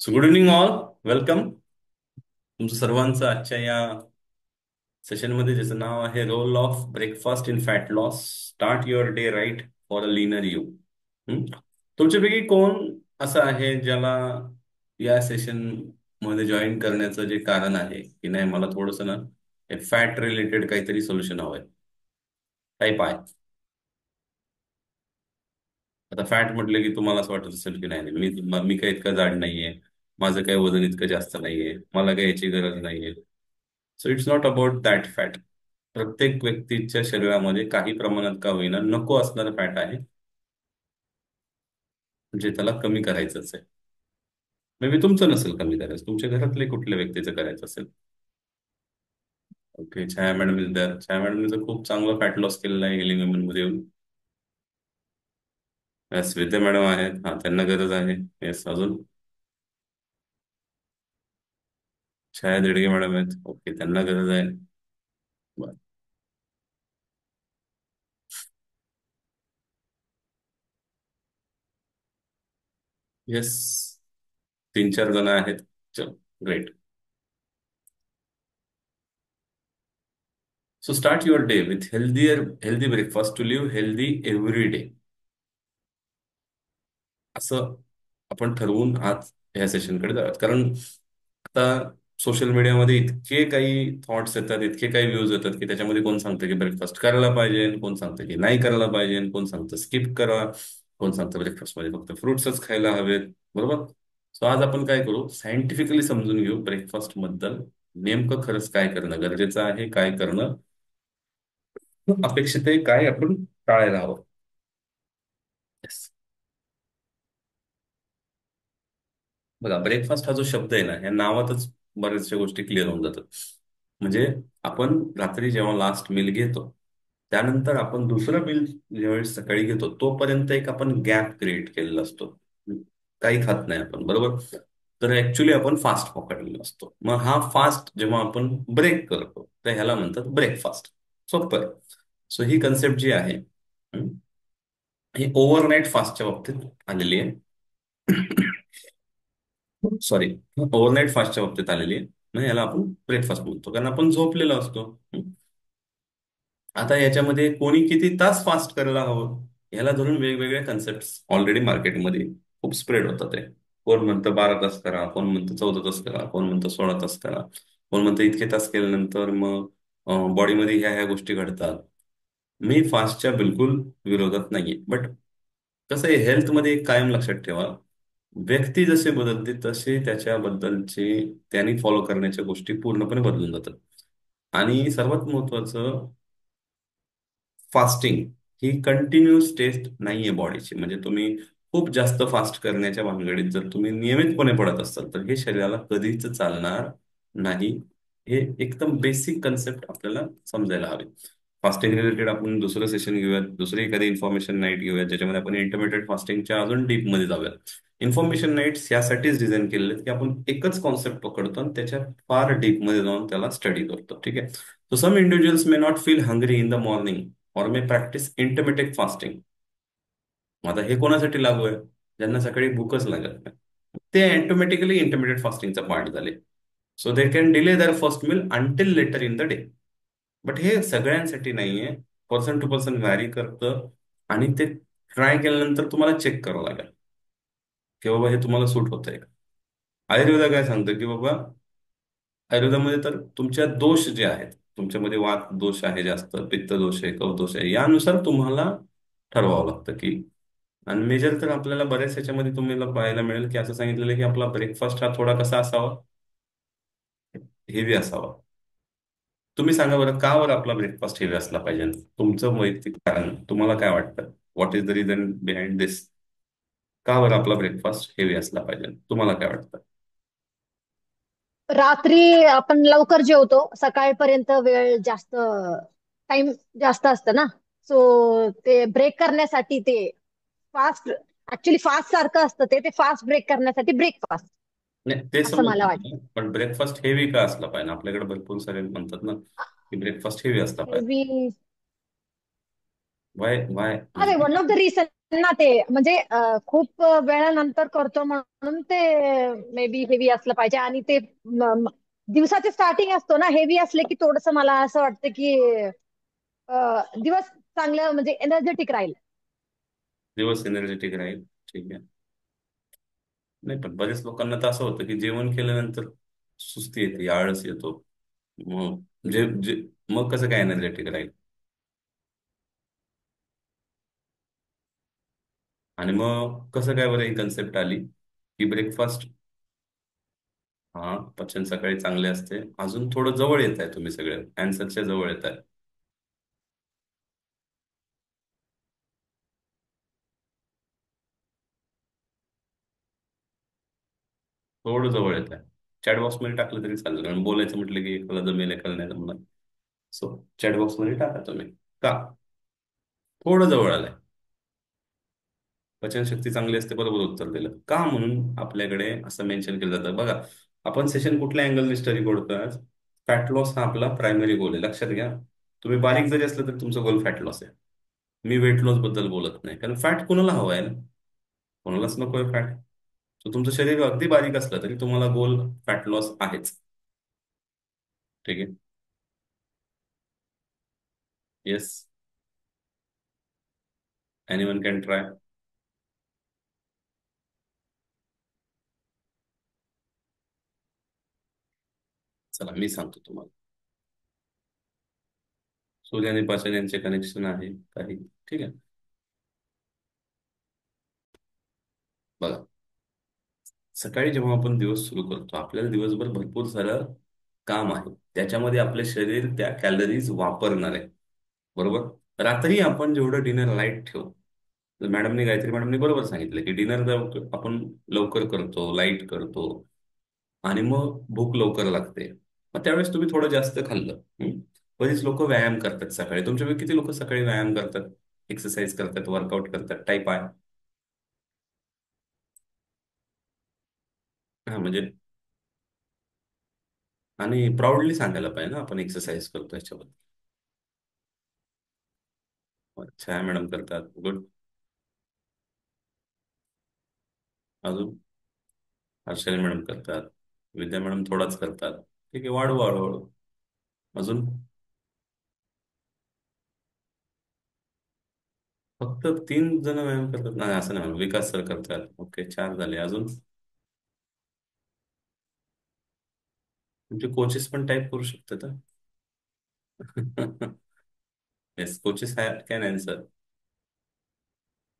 So good evening all. Welcome तुमचं सर्वांचं आजच्या या सेशनमध्ये, ज्याचं नाव आहे role of breakfast in fat loss, start your day right for a leaner you. तुमच्यापैकी कोण असं आहे ज्याला या सेशन मध्ये जॉईन करण्याचं जे कारण आहे की नाही, मला थोडंसं ना फॅट रिलेटेड काहीतरी सोल्युशन हवंय? टाईप आहे. आता फॅट म्हटलं की तुम्हाला असं वाटत असेल की नाही नाही, मी काही इतकं जाड नाहीये, माझं काही वजन इतकं जास्त नाहीये, मला काही याची गरज नाहीये. So it's not about that fat. प्रत्येक व्यक्तीच्या शरीरामध्ये काही प्रमाणात का होईना नको असणारं फॅट आहे, जे त्याला कमी करायचंच आहे. मे बी तुमचं नसेल कमी करायचं, तुमच्या घरातले कुठल्या व्यक्तीचं करायचं असेल. ओके, छाया मॅडम इज दर. छाया मॅडमने तर खूप चांगलं फॅट लॉस केलेलं आहे हेलिंग वुमन मध्ये येऊन. Yes, विद्या मॅडम आहेत, हा त्यांना गरज आहे. येस, अजून छाया देडगे मॅडम आहेत, ओके त्यांना गरज आहे. येस, तीन चार जण आहेत. चलो, great. So start your day with healthy breakfast to live healthy every day, असं आपण ठरवून आज ह्या सेशनकडे जाऊयात. कारण आता सोशल मीडियामध्ये इतके काही थॉट्स येतात, इतके काही व्ह्यूज येतात की त्याच्यामध्ये कोण सांगतं की ब्रेकफास्ट करायला पाहिजे, कोण सांगतं की नाही करायला पाहिजे, कोण सांगतं स्किप करा, कोण सांगतं ब्रेकफास्ट मध्ये फक्त फ्रुट्सच खायला हवेत. बरोबर. सो आज आपण काय करू, सायंटिफिकली समजून घेऊ ब्रेकफास्ट बद्दल. नेमकं खरंच काय करणं गरजेचं आहे, काय करणं अपेक्षित आहे, काय आपण टाळायला हवं. Yes. बघा, ब्रेकफास्ट हा जो शब्द आहे ना, या नावातच बऱ्याचशा गोष्टी क्लिअर होऊन जातात. म्हणजे आपण रात्री जेव्हा लास्ट मिल घेतो, त्यानंतर आपण दुसरं मिल ज्यावेळेस सकाळी घेतो, तोपर्यंत एक आपण गॅप क्रिएट केलेला असतो. काही खात नाही आपण, बरोबर. तर ऍक्च्युली आपण फास्ट पकडलेला असतो. मग हा फास्ट जेव्हा आपण ब्रेक करतो, तर ह्याला म्हणतात ब्रेकफास्ट. सोपं आहे. सो ही कन्सेप्ट जी आहे, हं, ही ओव्हरनाईट फास्टच्या बाबतीत आलेली आहे. सॉरी, ओव्हरनाईट फास्टच्या बाबतीत आलेली आहे. म्हणजे याला आपण ब्रेकफास्ट म्हणतो, कारण आपण झोपलेलो असतो. आता याच्यामध्ये कोणी किती तास फास्ट करायला हवं, ह्याला धरून वेगवेगळ्या कन्सेप्ट ऑलरेडी मार्केटमध्ये खूप स्प्रेड होतात आहे. कोण म्हणतं 12 तास करा, कोण म्हणतं 14 तास करा, कोण म्हणतं 16 तास करा, कोण म्हणतं इतके तास केल्यानंतर मग बॉडीमध्ये ह्या ह्या गोष्टी घडतात. मी फास्टच्या बिलकुल विरोधात नाहीये, बट कसं आहे, हेल्थमध्ये एक कायम लक्षात ठेवा, व्यक्ती जसे बदलते तसे त्याच्याबद्दलचे त्यांनी फॉलो करण्याच्या गोष्टी पूर्णपणे बदलून जातात. आणि सर्वात महत्वाचं, फास्टिंग ही कंटिन्युअस टेस्ट नाहीये बॉडीची. म्हणजे तुम्ही खूप जास्त फास्ट करण्याच्या भानगडीत जर तुम्ही नियमितपणे पडत असाल, तर हे शरीराला कधीच चालणार नाही. हे एकदम बेसिक कन्सेप्ट आपल्याला समजायला हवे. फास्टिंग रिलेटेड आपण दुसरं सेशन घेऊयात, दुसरी एखादी इन्फॉर्मेशन नाईट घेऊयात, ज्याच्यामध्ये आपण इंटरमिडिएट फास्टिंगच्या अजून डीप मध्ये जाऊयात. इन्फॉर्मेशन नाईट्स यासाठीच डिझाईन केलेले आहेत की आपण एकच कॉन्सेप्ट पकडतो आणि त्याच्या फार डीप मध्ये जाऊन त्याला स्टडी करतो. ठीक आहे. So some individuals may not feel hungry in the morning or may practice इंटरमिटेड fasting. आता हे कोणासाठी लागू आहे? ज्यांना सकाळी भूकच लागत नाही, ते ऑटोमॅटिकली इंटरमिडिएट फास्टिंगचा पार्ट झाले. So they can delay their first meal until later in the day. But हे सगळ्यांसाठी नाहीये, पर्सन टू पर्सन व्हॅरी करतं. आणि ते ट्राय केल्यानंतर तुम्हाला चेक करावं लागेल की बाबा हे तुम्हाला सूट होतंय का. आयुर्वेदा काय सांगतं की बाबा, आयुर्वेदामध्ये तर तुमच्या दोष जे आहेत, तुमच्यामध्ये वात दोष आहे जास्त, पित्त दोष आहे, कफ दोष आहे, यानुसार तुम्हाला ठरवावं लागतं की. आणि मेजर तर आपल्याला बऱ्याच ह्याच्यामध्ये तुम्हाला पाहायला मिळेल की असं सांगितलेलं आहे की आपला ब्रेकफास्ट हा थोडा कसा असावा, हेवी असावा. तुम्ही सांगा बरं, का बरं आपला ब्रेकफास्ट हेवी असला पाहिजे? तुमचं वैयक्तिक कारण तुम्हाला काय वाटतं? What is the reason behind this? का बरं आपला ब्रेकफास्ट हेवी असला पाहिजे, तुम्हाला काय वाटतं? रात्री आपण लवकर जेवतो, सकाळपर्यंत वेळ जास्त, टाइम जास्त असतं ना. सो ते ब्रेक करण्यासाठी ते फास्ट, ऍक्च्युली फास्ट सारखं असतं ते ते फास्ट ब्रेक करण्यासाठी ब्रेकफास्ट, नाही, ते असं मला समजलं वाटतं. मला. पण ब्रेकफास्ट हेवी का असला पाहिजे? आपल्याकडे भरपूर सारे म्हणतात ना की ब्रेकफास्ट हेवी असला पाहिजे. हेवी, वाय वाय अरे म्हणजे वन ऑफ द रिझन त्यांना ते म्हणजे खूप वेळानंतर करतो म्हणून ते मे बी हेवी असलं पाहिजे. आणि ते दिवसाचे स्टार्टिंग असतो ना, हेवी असले की थोडस मला असं वाटतं की दिवस चांगलं म्हणजे एनर्जेटिक राहील. दिवस एनर्जेटिक राहील. ठीक आहे. नाही पण बरेच लोकांना तर असं होतं की जेवण केल्यानंतर सुस्ती येते, आळस येतो. मग मग कसं काय एनर्जेटिक राहील? आणि मग कसं काय बरं ही कन्सेप्ट आली की ब्रेकफास्ट, हा, पचन सकाळी चांगले असते. अजून थोडं जवळ येत आहे, तुम्ही सगळे अँसरच्या जवळ येत आहे. थोडं जवळ येत आहे. चॅट बॉक्समध्ये टाकलं तरी चालेल, कारण बोलायचं म्हटलं की एकाला जमेल एकाला नाही जमणार. सो चॅट बॉक्समध्ये टाका तुम्ही. का? थोडं जवळ आलंय. पचनशक्ती चांगली असते, बरोबर उत्तर दिलं. का म्हणून आपल्याकडे असं मेन्शन केलं जातं बघा. आपण सेशन कुठल्या अँगलने स्टडी करतोय आज? फॅट लॉस हा आपला प्रायमरी गोल आहे, लक्षात घ्या. तुम्ही बारीक जरी असलं तरी तुमचा गोल फॅट लॉस आहे. मी वेट लॉस बद्दल बोलत नाही, कारण फॅट कोणाला हवं आहे ना? कोणालाच नकोय फॅट. सो तुमचं शरीर अगदी बारीक असलं तरी तुम्हाला गोल फॅट लॉस आहेच. ठीक आहे. येस. Anyone can try. चला मी सांगतो तुम्हाला. सूर्य आणि पाचन यांचे कनेक्शन आहे काही. ठीक आहे. बघा, सकाळी जेव्हा आपण दिवस सुरू करतो आपल्याला दिवसभर भरपूर सारं काम आहे, त्याच्यामध्ये आपले शरीर त्या कॅलरीज वापरणार आहे. बरोबर. रात्री आपण जेवढं डिनर लाईट ठेवू, तर गायत्री मॅडमनी बरोबर सांगितलं की डिनर आपण लवकर करतो, लाईट करतो, आणि मग भूक लवकर लागते. मग त्यावेळेस तुम्ही थोडं जास्त खाल्लं. बरीच लोक व्यायाम करतात सकाळी. तुमच्यापैकी किती लोक सकाळी व्यायाम करतात, एक्सरसाइज करतात, वर्कआउट करतात? टाईप आहे. हा म्हणजे, आणि प्राऊडली सांगायला पाहिजे ना आपण एक्सरसाइज करतो याच्याबद्दल. छाया मॅडम करतात, गुड. अजून हर्षाली मॅडम करतात, विद्या मॅडम थोडाच करतात. ठीक आहे, वाढू वाढू वाढू. अजून फक्त 3 जण व्यायाम करतात? नाही असं नाही, विकास सर करतात. ओके, 4 झाले. अजून तुमचे कोचेस पण टाईप करू शकतात yes, coaches can answer.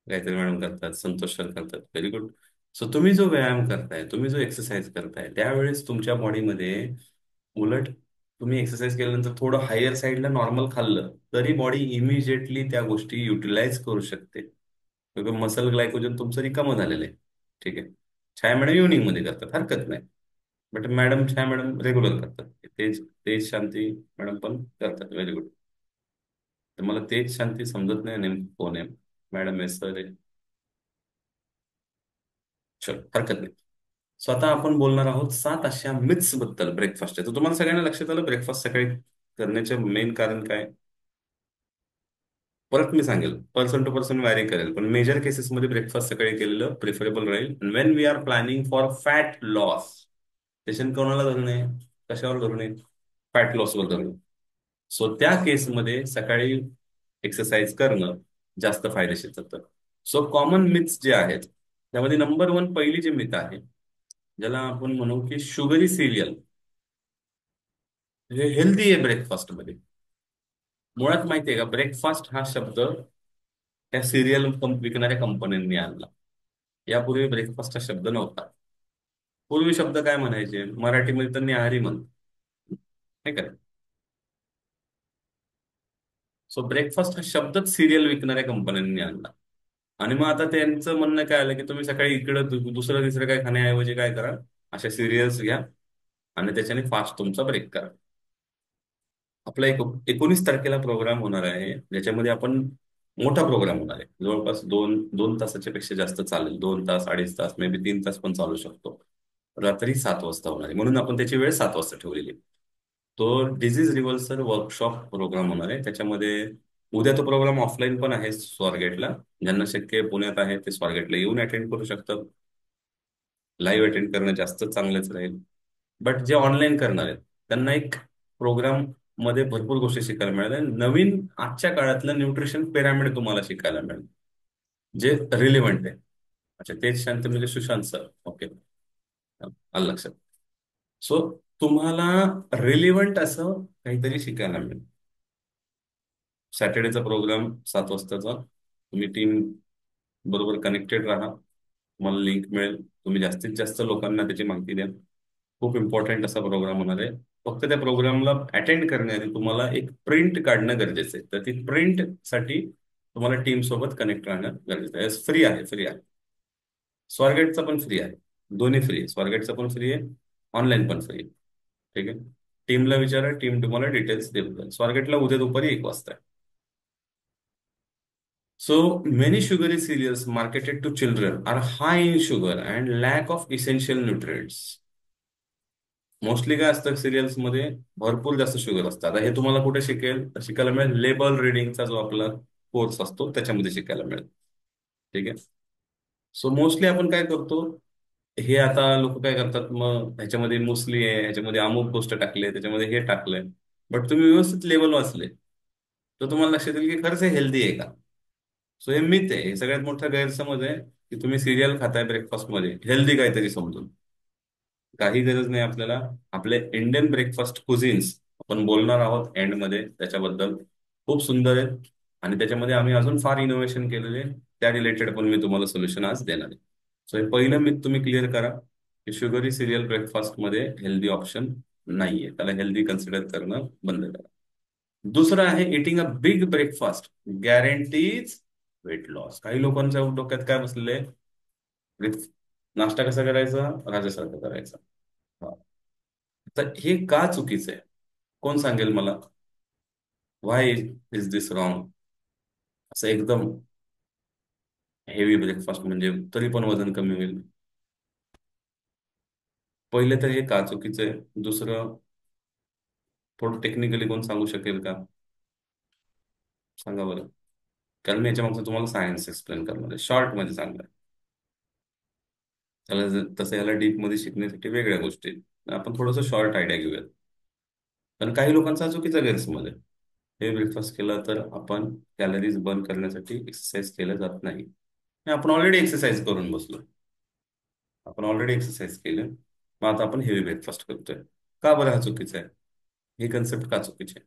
Gayatri madam करतात, संतोष सर करतात, व्हेरी गुड. सो तुम्ही जो व्यायाम करताय, तुम्ही जो एक्सरसाइज करताय, त्यावेळेस तुमच्या बॉडीमध्ये उलट तुम्ही एक्सरसाइज केल्यानंतर थोडं हायर साईडला नॉर्मल खाल्लं तरी बॉडी इमिजिएटली त्या गोष्टी युटिलाइज करू शकते, किंवा मसल ग्लायकोजन तुमचं रिकामं झालेलं आहे. ठीक आहे. छाया मॅडम इव्हनिंग मध्ये करतात, हरकत नाही. बट छाया मॅडम रेग्युलर करतात. तेज तेज शांती मॅडम पण करतात, व्हेरी गुड. तर मला तेज शांती समजत नाही नेमकं कोण आहे. मॅडम आहे, सर आहे. चल, हरकत नाही. स्वतः आपण बोलणार आहोत 7 अशा मिथ्स बद्दल ब्रेकफास्टच्या. तर तुम्हाला सगळ्यांना लक्षात आलं ब्रेकफास्ट सकाळी करण्याचे मेन कारण काय? परत मी सांगेल, पर्सन टू पर्सन व्हॅरी करेल, पण मेजर केसेसमध्ये ब्रेकफास्ट सकाळी केलेलं प्रिफरेबल राहील. When we are planning for fat loss, session कोणाला धरू नये, कशावर धरू नये? फॅट लॉसवर धरू. सो त्या केसमध्ये सकाळी एक्सरसाइज करणं जास्त फायदेशीर ठरतं. सो कॉमन मिथ्स जे आहेत, त्यामध्ये नंबर 1 पहिली जी मिथ आहे, ज्याला आपण म्हणू की शुगरी सिरियल हे हेल्दी आहे ब्रेकफास्ट मध्ये. मुळात माहितीये का, ब्रेकफास्ट हा शब्द त्या सिरियल विकणाऱ्या कंपन्यांनी आणला. यापूर्वी ब्रेकफास्ट हा शब्द नव्हता. पूर्वी शब्द काय म्हणायचे, मराठीमध्ये तर न्याहारी म्हणत, नाही का? सो ब्रेकफास्ट हा शब्दच सिरियल विकणाऱ्या कंपन्यांनी आणला. आणि मग आता त्यांचं म्हणणं काय आलं की तुम्ही सकाळी इकडं दुसरं तिसरं काय खाण्याऐवजी काय करा, अशा सिरियल्स घ्या आणि त्याच्याने फास्ट तुमचा ब्रेक करा. आपला 19 तारखेला प्रोग्राम होणार आहे, ज्याच्यामध्ये आपण मोठा प्रोग्राम होणार आहे. जवळपास 2 तासाच्या पेक्षा जास्त चालेल. 2 तास, 2.5 तास, मे बी 3 तास पण चालू शकतो. रात्री 7 वाजता होणार आहे, म्हणून आपण त्याची वेळ 7 वाजता ठेवलेली आहे. तो डिझीज रिव्हर्सल वर्कशॉप प्रोग्राम होणार आहे. त्याच्यामध्ये उद्या तो प्रोग्राम ऑफलाईन पण आहे स्वारगेटला. ज्यांना शक्य आहे पुण्यात आहे ते स्वारगेटला येऊन अटेंड करू शकतात. लाईव्ह अटेंड करणं जास्त चांगलंच राहील. बट जे ऑनलाईन करणार आहेत त्यांना एक प्रोग्राम मध्ये भरपूर गोष्टी शिकायला मिळाल्या. नवीन आजच्या काळातलं न्यूट्रिशन पिरामिड तुम्हाला शिकायला मिळेल, जे रिलिव्हंट आहे. अच्छा, तेच शांत म्हणजे सुशांत सर. ओके, आलं लक्षात. सो तुम्हाला रिलिव्हंट असं काहीतरी शिकायला मिळेल. सॅटर्डेचा प्रोग्राम 7 वाजताचा. तुम्ही टीम बरोबर कनेक्टेड राहा, तुम्हाला लिंक मिळेल. तुम्ही जास्तीत जास्त लोकांना त्याची माहिती द्या. खूप इम्पॉर्टंट असा प्रोग्राम होणार आहे. फक्त त्या प्रोग्रामला अटेंड करण्याआधी तुम्हाला एक प्रिंट काढणं गरजेचं आहे. तर ती प्रिंट साठी तुम्हाला टीम सोबत कनेक्ट राहणं गरजेचं आहे. फ्री आहे, फ्री आहे. स्वारगेटचा पण फ्री आहे. दोन्ही फ्री आहे. स्वारगेटचा पण फ्री आहे, ऑनलाईन पण फ्री आहे. ठीक आहे. टीमला विचारा, टीम तुम्हाला डिटेल्स देईल. स्वारगेटला उद्या दुपारी 1 वाजता आहे. So many sugary cereals marketed to children are high in sugar and lack of essential nutrients. Mostly काय असतं सिरियल्स मध्ये, भरपूर जास्त शुगर असतं. आता हे तुम्हाला कुठे शिकायला मिळेल? लेबल रिडिंगचा जो आपला कोर्स असतो त्याच्यामध्ये शिकायला मिळेल. ठीक आहे. सो मोस्टली आपण काय करतो, हे आता लोक काय करतात, मग ह्याच्यामध्ये मुसली आहे, ह्याच्यामध्ये अमुक गोष्ट टाकले, त्याच्यामध्ये हे टाकलंय. बट तुम्ही व्यवस्थित लेबल वाचले तर तुम्हाला लक्षात येईल की खरंच हे हेल्दी आहे का. सो हे मिथ आहे, हे सगळ्यात मोठा गैरसमज आहे की तुम्ही सिरियल खाताय ब्रेकफास्ट मध्ये हेल्दी काहीतरी समजून. काही गरज नाही आपल्याला. आपले इंडियन ब्रेकफास्ट कुझिन्स आपण बोलणार आहोत एंड मध्ये त्याच्याबद्दल, खूप सुंदर आहेत. आणि त्याच्यामध्ये आम्ही अजून फार इनोव्हेशन केलेले आहे. त्या रिलेटेड पण मी तुम्हाला सोल्युशन आज देणार आहे. सो हे पहिलं मिथ तुम्ही क्लिअर करा की शुगरी सिरियल ब्रेकफास्ट मध्ये हेल्दी ऑप्शन नाहीये, त्याला हेल्दी कन्सिडर करणं बंद करा. दुसरं आहे eating a big breakfast guarantees weight loss. काही लोकांच्या डोक्यात काय बसलेलं आहे, नाश्ता कसा करायचा, राजासारखं करायचा. हा. तर हे का चुकीचं आहे? कोण सांगेल मला? व्हाय इज दिस रॉंग? असं एकदम हेवी ब्रेकफास्ट म्हणजे तरी पण वजन कमी होईल. पहिले तर हे का चुकीचं आहे. दुसरं, थोडं टेक्निकली कोण सांगू शकेल का? सांगा बरं. कारण मी याच्या मागचं तुम्हाला सायन्स एक्सप्लेन करणार आहे, शॉर्ट मध्ये सांगणार. त्याला तसं याला डीप मध्ये शिकण्यासाठी वेगळ्या गोष्टी आहेत. आपण थोडंसं शॉर्ट आयडिया घेऊयात. कारण काही लोकांचा हा चुकीचा गैरसमज आहे. हे ब्रेकफास्ट केला तर आपण कॅलरीज बर्न करण्यासाठी एक्सरसाइज केलं जात नाही. आणि आपण ऑलरेडी एक्सरसाइज करून बसलो. आपण ऑलरेडी एक्सरसाइज केलं, मग आता आपण हेवी ब्रेकफास्ट करतोय. का बरं हा चुकीचा आहे? ही कन्सेप्ट का चुकीची आहे?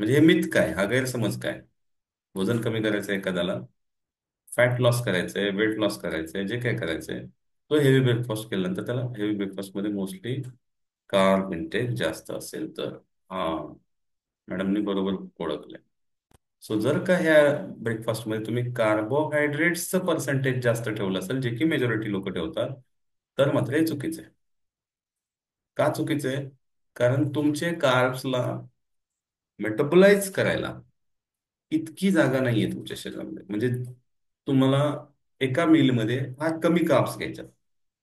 म्हणजे हे मिथ काय, हा गैरसमज काय? वजन कमी करायचं आहे एखाद्याला, फॅट लॉस करायचंय, वेट लॉस करायचंय, जे काय करायचंय, तो हेवी ब्रेकफास्ट केल्यानंतर त्याला हेवी ब्रेकफास्ट मध्ये मोस्टली कार्ब इंटेक जास्त असेल तर. हा, मॅडमनी बरोबर ओळखलंय. सो जर का ह्या ब्रेकफास्टमध्ये तुम्ही कार्बोहायड्रेट्सचं पर्सेंटेज जास्त ठेवलं असेल, जे की मेजॉरिटी लोक ठेवतात, तर मात्र हे चुकीचं आहे. का चुकीचं आहे? कारण तुमचे कार्ब्सला मेटाबोलाइज करायला इतकी जागा नाहीये तुमच्या शरीरामध्ये. म्हणजे तुम्हाला एका मीलमध्ये फार कमी कार्ब्स घ्यायच्यात.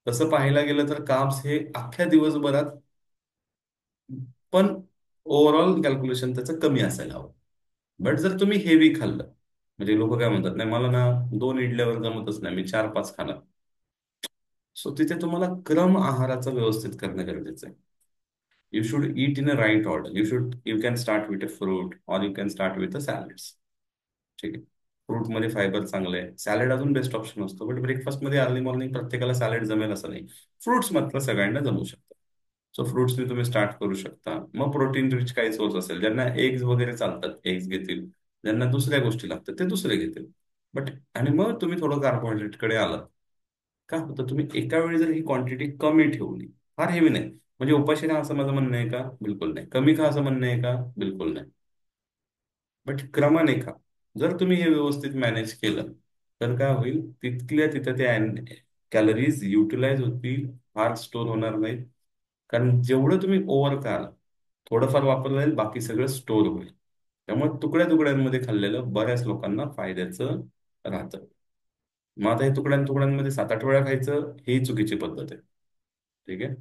तसं पाहायला गेलं तर कार्ब्स हे अख्ख्या दिवसभरात, पण ओव्हरऑल कॅल्क्युलेशन त्याचं कमी असायला हवं. बट जर तुम्ही हेवी खाल्लं, म्हणजे लोक काय म्हणतात, नाही मला ना 2 इडल्यावर जमतच नाही, मी 4-5 खाणार. सो तिथे तुम्हाला क्रम आहाराचं व्यवस्थित करणं गरजेचं आहे. You should eat in a right order. You can start with a fruit or you can start with a salads. ठीक आहे. फ्रूट मध्ये फायबर चांगलं आहे, सॅलड अजून बेस्ट ऑप्शन असतो. बट ब्रेकफास्ट मध्ये अर्ली मॉर्निंग प्रत्येकाला सॅलड जमेल असं नाही. फ्रुट्स मात्र सगळ्यांना जमू शकतात. सो फ्रुट्सने तुम्ही स्टार्ट करू शकता. मग प्रोटीन रिच काही सोर्स असेल, ज्यांना एग्ज वगैरे चालतात एग्ज घेतील, ज्यांना दुसऱ्या गोष्टी लागतात ते दुसरे घेतील. बट आणि मग तुम्ही थोडं कार्बोहायड्रेट कडे आलात. का होतं, तुम्ही एका वेळी जर ही क्वांटिटी कमी ठेवली, फार हेवी नाही, म्हणजे उपाशी खा असं माझं म्हणणं आहे का? बिलकुल नाही. कमी खा असं म्हणणं आहे का? बिलकुल नाही. बट क्रमाने खा. जर तुम्ही हे व्यवस्थित मॅनेज केलं तर काय होईल, तिथल्या तिथं ते कॅलरीज युटिलाइज होतील, फार स्टोर होणार नाहीत. कारण जेवढं तुम्ही ओव्हर खाल, थोडंफार वापरलं जाईल, बाकी सगळं स्टोर होईल. त्यामुळे तुकड्या तुकड्यांमध्ये खाल्लेलं बऱ्याच लोकांना फायद्याचं राहतं. मग आता हे तुकड्यांमध्ये 7-8 वेळा खायचं, ही चुकीची पद्धत आहे. ठीक आहे.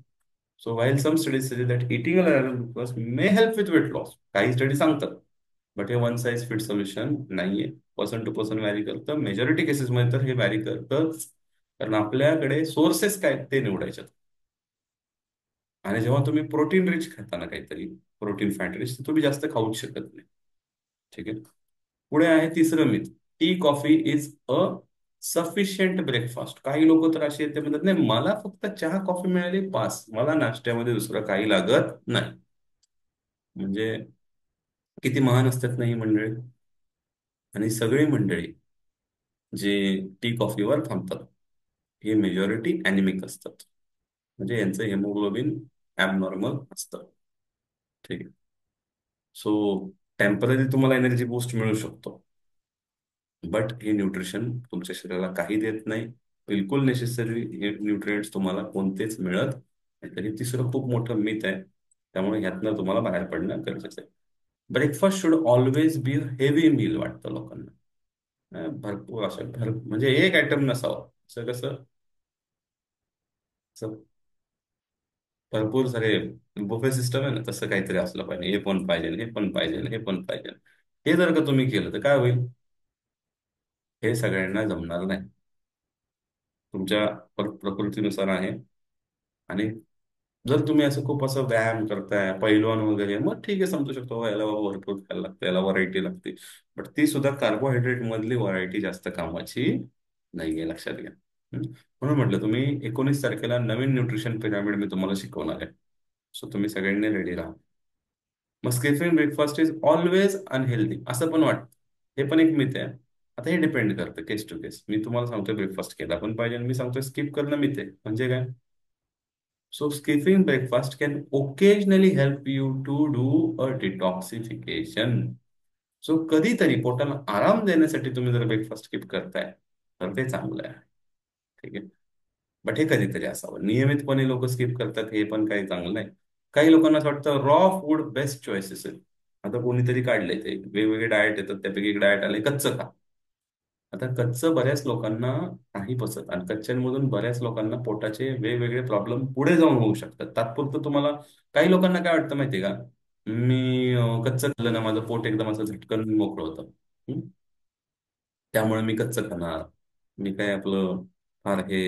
So while some studies suggest that eating a may help with weight loss, काही स्टडी सांगतात बट हे वन साईज फिट सोल्युशन नाहीये. पर्सन टू पर्सन व्हॅरी करतं, मेजॉरिटी केसेसमध्ये तर हे व्हॅरी करतंच. कारण आपल्याकडे सोर्सेस काय आहेत ते निवडायचे. आणि जेव्हा तुम्ही प्रोटीन रिच खाता ना काहीतरी, प्रोटीन फॅट रिच, तर तुम्ही जास्त खाऊच शकत नाही. ठीक आहे. पुढे आहे तिसरं myth, tea coffee is a sufficient breakfast. काही लोक तर असे आहेत, ते म्हणतात नाही मला फक्त चहा कॉफी मिळाली पास, मला नाश्त्यामध्ये दुसरं काही लागत नाही. म्हणजे किती महान असतात ना ही मंडळी. आणि सगळी मंडळी जे टी कॉफीवर थांबतात हे मेजॉरिटी अॅनिमिक असतात. म्हणजे यांचं हेमोग्लोबिन ॲबनॉर्मल असतं. ठीक आहे. सो टेम्पररी तुम्हाला एनर्जी बूस्ट मिळू शकतो, बट हे न्यूट्रिशन तुमच्या शरीराला काही देत नाही. बिलकुल नेसेसरी हे न्यूट्रिएंट्स तुम्हाला कोणतेच मिळत नाही. तर हे तिसरं खूप मोठं मिथ आहे. त्यामुळे ह्यातनं तुम्हाला बाहेर पडणं गरजेचं आहे. Breakfast should always be heavy meal वाटतं लोकांना. भरपूर असं म्हणजे एक आयटम नसावं, असं कसं, असं भरपूर सारे बुफे सिस्टम आहे ना, तसं काहीतरी असलं पाहिजे. हे पण पाहिजे, हे पण पाहिजे, हे पण पाहिजे. हे जर का तुम्ही केलं तर काय होईल? हे सगळ्यांना जमणार नाही. तुमच्या प्रकृतीनुसार आहे. आणि जर तुम्ही असं खूप असं व्यायाम करताय, पैलवान वगैरे, मग ठीक आहे, समजू शकतो, याला बाबा भरपूर खायला लागतं, याला व्हरायटी लागते. बट ती सुद्धा कार्बोहायड्रेट मधली व्हरायटी जास्त कामाची नाहीये, लक्षात घ्या. हम्म? म्हणून म्हटलं, तुम्ही 19 तारखेला नवीन न्यूट्रिशन पिरामिड मी तुम्हाला शिकवणार आहे. सो तुम्ही सगळ्यांनी रेडी राहा. मग skipping breakfast is always unhealthy असं पण वाटतं. हे पण एक मिथ आहे. आता हे डिपेंड करतं केस टू केस. मी तुम्हाला सांगतोय ब्रेकफास्ट केला पण पाहिजे, आणि मी सांगतोय स्किप करणं मिथ आहे. म्हणजे काय? So, skipping breakfast can occasionally help you to do a detoxification. So कधीतरी पोटाला आराम देण्यासाठी तुम्ही जर ब्रेकफास्ट स्किप करताय तर ते चांगलं आहे. ठीक आहे. बट हे कधीतरी असावं. नियमितपणे लोक स्किप करतात हे पण काही चांगलं नाही. काही लोकांना असं वाटतं रॉ फूड बेस्ट चॉईसेस आहे. आता कोणीतरी काढलंय ते वेगवेगळे डाएट येतात, त्यापैकी एक डाएट आले कच्चं खा. आता कच्चं बऱ्याच लोकांना नाही पचत, आणि कच्च्यांमधून बऱ्याच लोकांना पोटाचे वेगवेगळे प्रॉब्लेम पुढे जाऊन होऊ शकतात. तात्पुरतं तुम्हाला, काही लोकांना काय वाटतं माहितीये का, मी कच्चं खाल्लं ना माझं पोट एकदम असं झटकन मोकळं होतं. हं? त्यामुळे मी कच्चं खाणार, मी काय आपलं फार हे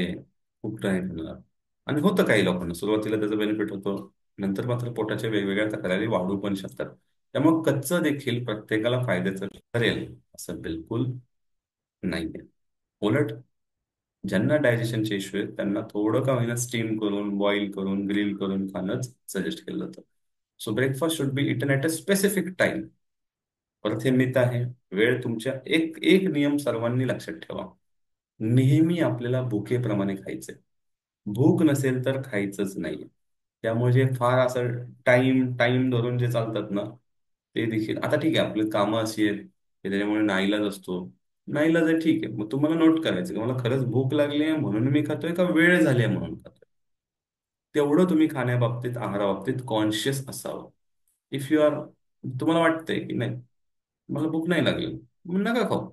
खूप नाही खाणार. आणि होतं काही लोकांना सुरुवातीला त्याचा बेनिफिट होतो, नंतर मात्र पोटाच्या वेगवेगळ्या तक्रारी वाढू पण शकतात. त्यामुळे कच्चं देखील प्रत्येकाला फायद्याचं ठरेल असं बिलकुल नाहीये. उलट ज्यांना डायजेशनचे इश्यू आहेत त्यांना थोडं का होईना स्टीम करून, बॉईल करून, ग्रिल करून खाणंच सजेस्ट केलं जातं. So breakfast should be eaten at a specific time. परत हे मिथ आहे. वेळ तुमच्या, एक एक नियम सर्वांनी लक्षात ठेवा, नेहमी आपल्याला भुकेप्रमाणे खायचंय. भूक नसेल तर खायचंच नाहीये. त्यामुळे जे फार असं टाइम टाइम धरून जे चालतात ना, ते देखील, आता ठीक आहे आपली कामं अशी आहेत की त्याच्यामुळे नाईलाज असतो. नाईलाज आहे, ठीक आहे, मग तुम्हाला नोट करायचं की मला खरंच भूक लागली आहे म्हणून मी खातोय, का वेळ झाली आहे म्हणून खातोय. तेवढं तुम्ही खाण्याबाबतीत, आहाराबाबतीत कॉन्शियस असावं. इफ यू आर, तुम्हाला वाटतंय की नाही मला भूक नाही लागली, मग नका खाऊ.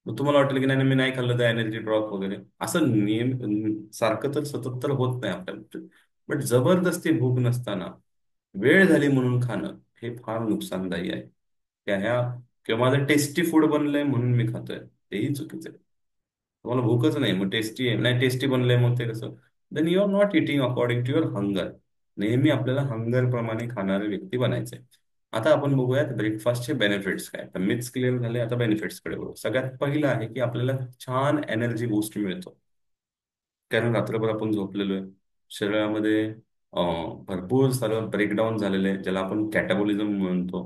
मग तुम्हाला वाटेल की नाही नाही, मी नाही खाल्लं तर एनर्जी ड्रॉप वगैरे, असं सारखं तर सतत तर होत नाही आपल्याला. बट जबरदस्ती भूक नसताना वेळ झाली म्हणून खाणं हे फार नुकसानदायी आहे. ह्या, किंवा माझं टेस्टी फूड बनलंय म्हणून मी खातोय, तेही चुकीचं आहे. तुम्हाला भूकच नाही, मग टेस्टी आहे नाही, टेस्टी बनलंय मग ते कसं? Then you are not eating according to your hunger. नेहमी आपल्याला हंगर प्रमाणे खाणारे व्यक्ती बनायचंय. आता आपण बघूयात ब्रेकफास्टचे बेनिफिट्स काय. तर मिथ्स क्लिअर झाले, आता बेनिफिट्स कडे बघू. सगळ्यात पहिलं आहे की आपल्याला छान एनर्जी बूस्ट मिळतो. कारण रात्रभर आपण झोपलेलो आहे, शरीरामध्ये भरपूर सारं ब्रेकडाऊन झालेलं आहे, ज्याला आपण कॅटाबॉलिझम म्हणतो.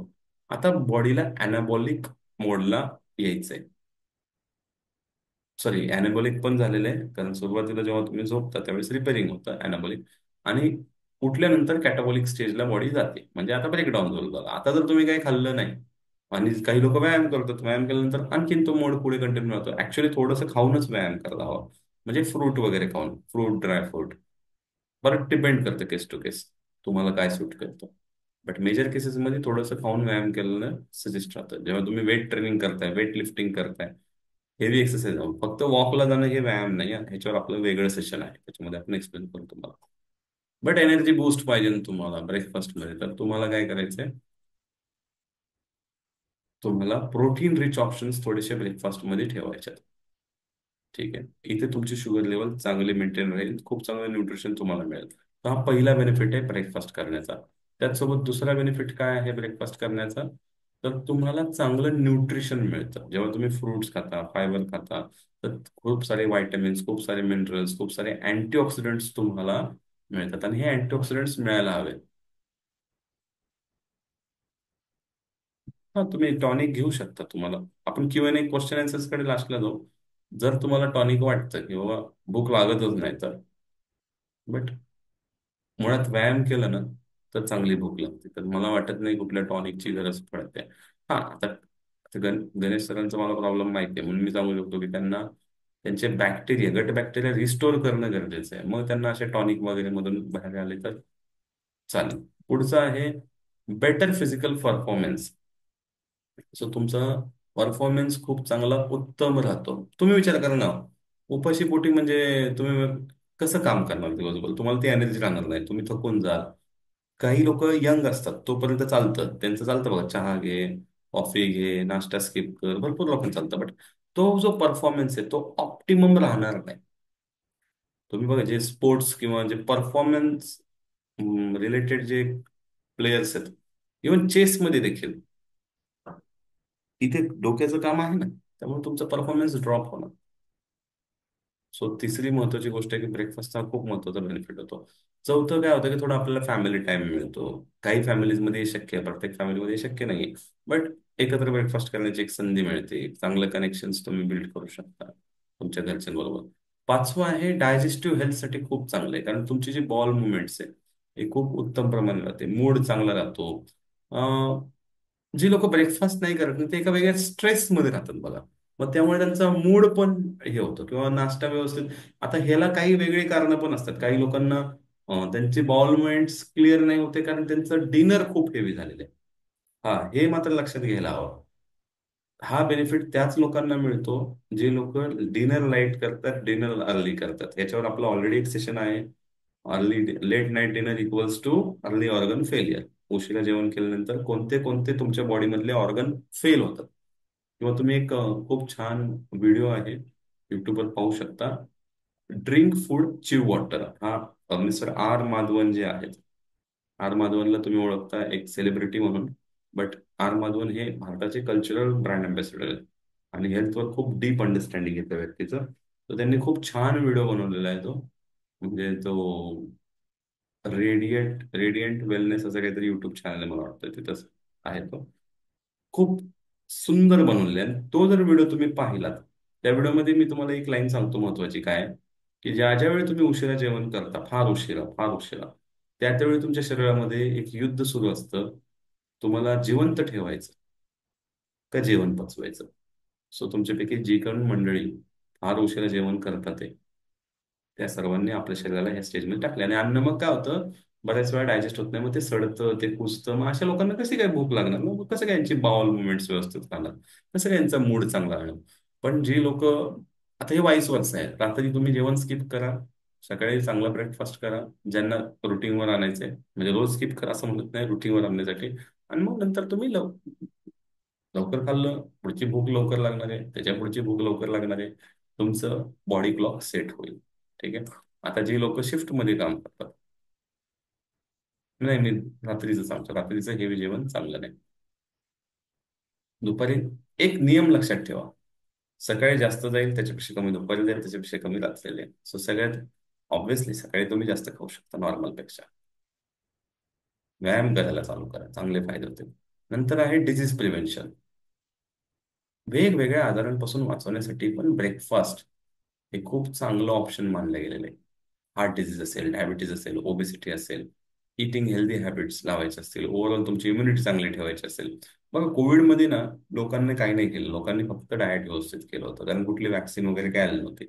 आता बॉडीला अॅनाबॉलिक मोडला यायचंय. सॉरी, अॅनाबॉलिक पण झालेलं आहे, कारण सुरुवातीला जेव्हा तुम्ही झोपता त्यावेळेस रिपेअरिंग होतं अॅनाबॉलिक. आणि उठल्यानंतर कॅटाबॉलिक स्टेजला बॉडी जाते, म्हणजे आता ब्रेकडाऊन झालं. आता जर तुम्ही काही खाल्लं नाही, आणि काही लोक व्यायाम करतात, व्यायाम केल्यानंतर आणखीन तो मोड पुढे कंटिन्यू होतो. ऍक्च्युली थोडंसं खाऊनच व्यायाम करायला हवा. म्हणजे फ्रूट वगैरे खाऊन, फ्रूट, ड्राय फ्रूट. बरं डिपेंड करतं केस टू केस, तुम्हाला काय सूट करतं. बट मेजर केसेसमध्ये थोडंसं खाऊन व्यायाम केलेलं सजेस्ट राहतं. जेव्हा तुम्ही वेट ट्रेनिंग करताय, वेट लिफ्टिंग करताय, हेवी एक्सरसाइज, फक्त वॉकला जाणं हे व्यायाम नाही आहे. ह्याच्यावर आपलं वेगळं सेशन आहे, त्याच्यामध्ये आपण एक्सप्लेन करू तुम्हाला. बट एनर्जी बूस्ट पाहिजे ना तुम्हाला ब्रेकफास्टमध्ये, तर तुम्हाला काय करायचंय, तुम्हाला प्रोटीन रिच ऑप्शन्स थोडेसे ब्रेकफास्टमध्ये ठेवायचे आहेत. ठीक आहे, इथे तुमची शुगर लेवल चांगली मेंटेन राहील, खूप चांगलं न्यूट्रिशन तुम्हाला मिळेल. तर हा पहिला बेनिफिट आहे ब्रेकफास्ट करण्याचा. त्याचसोबत दुसरा बेनिफिट काय आहे ब्रेकफास्ट करण्याचा? तर तुम्हाला चांगलं न्यूट्रिशन मिळतं जेव्हा तुम्ही फ्रुट्स खाता, फायबर खाता. तर खूप सारे व्हायटमिन्स, खूप सारे मिनरल्स, खूप सारे अँटीऑक्सिडंट्स तुम्हाला मिळतात, आणि हे अँटीऑक्सिडंट्स मिळायला हवे. हा, तुम्ही टॉनिक घेऊ शकता. तुम्हाला आपण Q&A क्वेश्चन आन्सर्स कडे लास्टला जाऊ. जर तुम्हाला टॉनिक वाटतं की बाबा भूक लागतच नाही तर, बट मुळात व्यायाम केला ना तर चांगली भूक लागते. तर मला वाटत नाही कुठल्या टॉनिकची गरज पडते. हा, आता गणेश सरांचा मला प्रॉब्लेम माहिती आहे, म्हणून मी सांगू शकतो की त्यांना त्यांचे बॅक्टेरिया, गट बॅक्टेरिया रिस्टोर करणं गरजेचं आहे. मग त्यांना असे टॉनिक वगैरे मधून बाहेर आले तर चालेल. पुढचं आहे बेटर फिजिकल परफॉर्मन्स. सो तुमचा परफॉर्मन्स खूप चांगला, उत्तम राहतो. तुम्ही विचार करा ना, उपाशी पोटी म्हणजे तुम्ही कसं काम करणार दिवसभर? तुम्हाला ती एनर्जी राहणार नाही, तुम्ही थकून जाल. काही लोक यंग असतात तोपर्यंत चालतं, त्यांचं चालतं बघा, चहा घे, कॉफी घे, नाश्ता स्किप कर, भरपूर लोकांना चालतं. बट तो जो परफॉर्मन्स आहे तो ऑप्टिमम राहणार नाही. तुम्ही बघा, जे स्पोर्ट्स किंवा जे परफॉर्मन्स रिलेटेड जे प्लेयर्स आहेत, इव्हन चेसमध्ये देखील, इथे डोक्याचं काम आहे ना, त्यामुळे तुमचा परफॉर्मन्स ड्रॉप होणार. सो तिसरी महत्वाची गोष्ट आहे की ब्रेकफास्टचा खूप महत्वाचा बेनिफिट होतो. चौथं काय होतं की थोडा आपल्याला फॅमिली टाइम मिळतो. काही फॅमिलीजमध्ये हे शक्य आहे, प्रत्येक फॅमिलीमध्ये हे शक्य नाही. बट एकत्र ब्रेकफास्ट करण्याची एक संधी मिळते, एक चांगलं कनेक्शन्स तुम्ही बिल्ड करू शकता तुमच्या घरच्यांबरोबर. पाचवं आहे डायजेस्टिव्ह हेल्थसाठी खूप चांगलं आहे, कारण तुमची जी बॉल मुवमेंट्स आहे हे खूप उत्तम प्रमाणे राहते, मूड चांगला राहतो. जी लोक ब्रेकफास्ट नाही करत ना, ते एका वेगळ्या स्ट्रेसमध्ये राहतात बघा. मग त्यामुळे त्यांचा मूड पण हे होतं, किंवा नाश्ता व्यवस्थित. आता ह्याला काही वेगळी कारणं पण असतात. काही लोकांना त्यांचे बॉल मुवमेंट्स क्लिअर नाही होते कारण त्यांचं डिनर खूप हेवी झालेलं आहे. हा, हे मात्र लक्षात घ्यायला हवं. हा बेनिफिट त्याच लोकांना मिळतो जे लोक डिनर लाईट करतात, डिनर अर्ली करतात. याच्यावर आपलं ऑलरेडी एक सेशन आहे. Early late night dinner equals to early organ failure. उशिरा जेवण केल्यानंतर कोणते कोणते तुमच्या बॉडीमधले ऑर्गन फेल होतात. किंवा तुम्ही एक खूप छान व्हिडिओ आहे युट्यूबवर पाहू शकता. ड्रिंक फूड चिव वॉटर, हा मिस्टर आर माधवन जे आहेत. आर माधवनला तुम्ही ओळखता एक सेलिब्रिटी म्हणून. बट आर माधवन हे भारताचे कल्चरल ब्रँड अँबॅसेडर आहेत, आणि हेल्थवर खूप डीप अंडरस्टँडिंग आहे त्या व्यक्तीचं. तर त्यांनी खूप छान व्हिडिओ बनवलेला आहे तो. म्हणजे तो रेडियंट वेलनेस असं काहीतरी युट्यूब चॅनल आहे मला वाटतं, तिथंच आहे तो. खूप सुंदर बनवलेला आहे. आणि तो जर व्हिडिओ तुम्ही पाहिलात, त्या व्हिडिओमध्ये मी तुम्हाला एक लाईन सांगतो महत्वाची काय आहे, की ज्या ज्या वेळी तुम्ही उशिरा जेवण करता, फार उशिरा, फार उशिरा, त्या त्यावेळी तुमच्या शरीरामध्ये एक युद्ध सुरू असतं. तुम्हाला जिवंत ठेवायचं का जेवण पचवायचं? सो तुमच्यापैकी जी कोण मंडळी फार उशिरा जेवण करतात ते, त्या सर्वांनी आपल्या शरीराला ह्या स्टेजमध्ये टाकले. आणि अन्न मग काय होतं, बऱ्याच वेळा डायजेस्ट होत नाही, मग ते सडतं, ते कुजतं. मग अशा लोकांना कशी काय भूक लागणार? मग कसं काय यांची बाउल मुवमेंट्स व्यवस्थित राहणार? कसं काय यांचा मूड चांगला राहणार? पण जी लोक, आता हे वाईस वर्ष आहे, रात्री तुम्ही जेवण स्किप करा, सकाळी चांगला ब्रेकफास्ट करा. ज्यांना रुटीनवर आणायचंय, म्हणजे रोज स्किप करा असं म्हणत नाही, रुटीनवर आणण्यासाठी. आणि मग नंतर तुम्ही लवकर खाल्लं, पुढची भूक लवकर लागणार आहे, त्याच्या पुढची भूक लवकर लागणार आहे. तुमचं बॉडी क्लॉक सेट होईल. ठीक आहे. आता जी लोक शिफ्ट मध्ये काम करतात, नाही, मी रात्रीचं सांगतो, रात्रीचं हेवी जेवण चांगलं नाही. दुपारी एक नियम लक्षात ठेवा, सकाळी जास्त जाईल त्याच्यापेक्षा कमी दुपारी जाईल, त्याच्यापेक्षा कमी रात्री जाईल. सो सगळ्यात ऑब्व्हियसली सकाळी तुम्ही जास्त खाऊ शकता नॉर्मल पेक्षा. व्यायाम करायला चालू करा, चांगले फायदे होतील. नंतर आहे डिझीज प्रिव्हेन्शन. वेगवेगळ्या आजारांपासून वाचवण्यासाठी पण ब्रेकफास्ट हे खूप चांगलं ऑप्शन मानलं गेलेलं आहे. हार्ट डिझीज असेल, डायबिटीज असेल, ओबेसिटी असेल, इटिंग हेल्दी हॅबिट्स लावायचे असतील, ओव्हरऑल तुमची इम्युनिटी चांगली ठेवायची असेल. बघा, कोविडमध्ये ना लोकांनी काही नाही केलं, लोकांनी फक्त डाएट व्यवस्थित केलं होतं, कारण कुठली वॅक्सिन वगैरे काय आली नव्हती.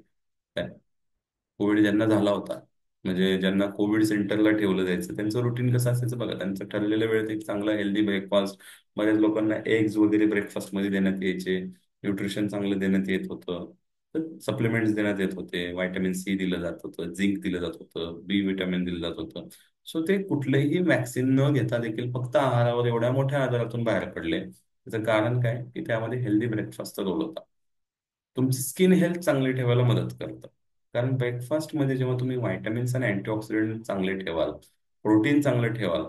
कोविड ज्यांना झाला होता, म्हणजे ज्यांना कोविड सेंटरला ठेवलं जायचं, त्यांचं रुटीन कसं असायचं बघा, त्यांचं ठरलेल्या वेळेत एक चांगला हेल्दी ब्रेकफास्ट. बऱ्याच लोकांना एग्ज वगैरे ब्रेकफास्ट मध्ये देण्यात यायचे, न्यूट्रिशन चांगलं देण्यात येत होतं. तर सप्लिमेंट्स देण्यात येत होते, व्हायटॅमिन सी दिलं जात होतं, झिंक दिलं जात होतं, बी विटॅमिन दिलं जात होतं. सो ते कुठलंही वॅक्सिन न घेता देखील फक्त आहारावर एवढ्या मोठ्या आजारातून बाहेर पडले. त्याचं कारण काय की त्यामध्ये हेल्दी ब्रेकफास्टचा रोल होता. तुमची स्किन हेल्थ चांगली ठेवायला मदत करतं. कारण ब्रेकफास्टमध्ये जेव्हा तुम्ही व्हायटॅमिन्स आणि अँटीऑक्सिडंट चांगले ठेवाल, प्रोटीन चांगलं ठेवाल.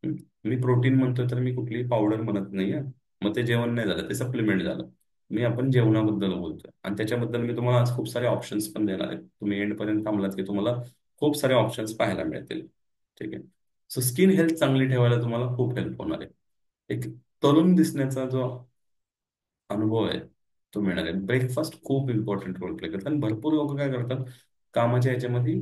हं, मी प्रोटीन म्हणतोय तर मी कुठलीही पावडर म्हणत नाही हं. मग ते जेवण नाही झालं, ते सप्लिमेंट झालं. मी आपण जेवणाबद्दल बोलतोय आणि त्याच्याबद्दल मी तुम्हाला आज खूप सारे ऑप्शन्स पण देणार आहे. तुम्ही एंडपर्यंत थांबलात की तुम्हाला खूप सारे ऑप्शन्स पाहायला मिळतील. ठीक आहे. सो स्किन हेल्थ चांगली ठेवायला तुम्हाला खूप हेल्प होणार आहे. एक तरुण दिसण्याचा जो अनुभव आहे तो मिळणार आहे. ब्रेकफास्ट खूप इम्पॉर्टंट रोल प्ले करतात आणि भरपूर लोक काय करतात, कामाच्या याच्यामध्ये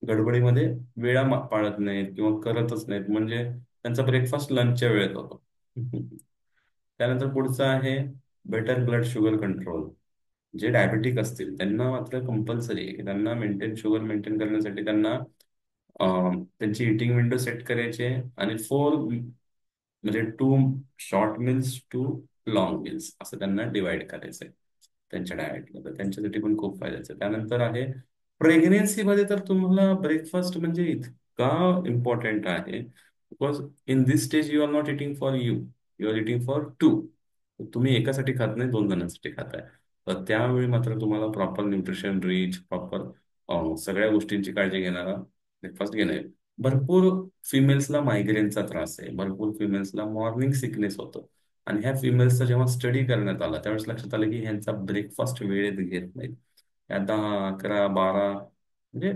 गडबडीमध्ये वेळा पाळत नाहीत किंवा करतच नाहीत, म्हणजे त्यांचा ब्रेकफास्ट लंचच्या वेळेत होतो. त्यानंतर पुढचं आहे बेटर ब्लड शुगर कंट्रोल. जे डायबेटिक असतील त्यांना मात्र कंपल्सरी आहे की त्यांना शुगर मेंटेन करण्यासाठी त्यांना त्यांची इटिंग विंडो सेट करायची आहे आणि म्हणजे 2 शॉर्ट मील्स 2 लॉंग मील्स असं त्यांना डिवाइड करायचं आहे त्यांच्या डायटला. तर त्यांच्यासाठी पण खूप फायद्याचं आहे. त्यानंतर आहे प्रेग्नेन्सीमध्ये तर तुम्हाला ब्रेकफास्ट म्हणजे इतका इम्पॉर्टंट आहे, because in this stage you are not eating for you, you are eating for two. तुम्ही एकासाठी खात नाही, 2 जणांसाठी खाताय. तर त्यावेळी मात्र तुम्हाला प्रॉपर न्यूट्रिशन रिच, प्रॉपर सगळ्या गोष्टींची काळजी घेणारा ब्रेकफास्ट घेणं आहे. भरपूर फिमेल्सला मायग्रेनचा त्रास आहे, भरपूर फिमेल्सला मॉर्निंग सिकनेस होतो. आणि ह्या फिमेल्सचा जेव्हा स्टडी करण्यात आला त्यावेळेस लक्षात आलं की ह्यांचा ब्रेकफास्ट वेळेत घेत नाहीत. या 10, 11, 12 म्हणजे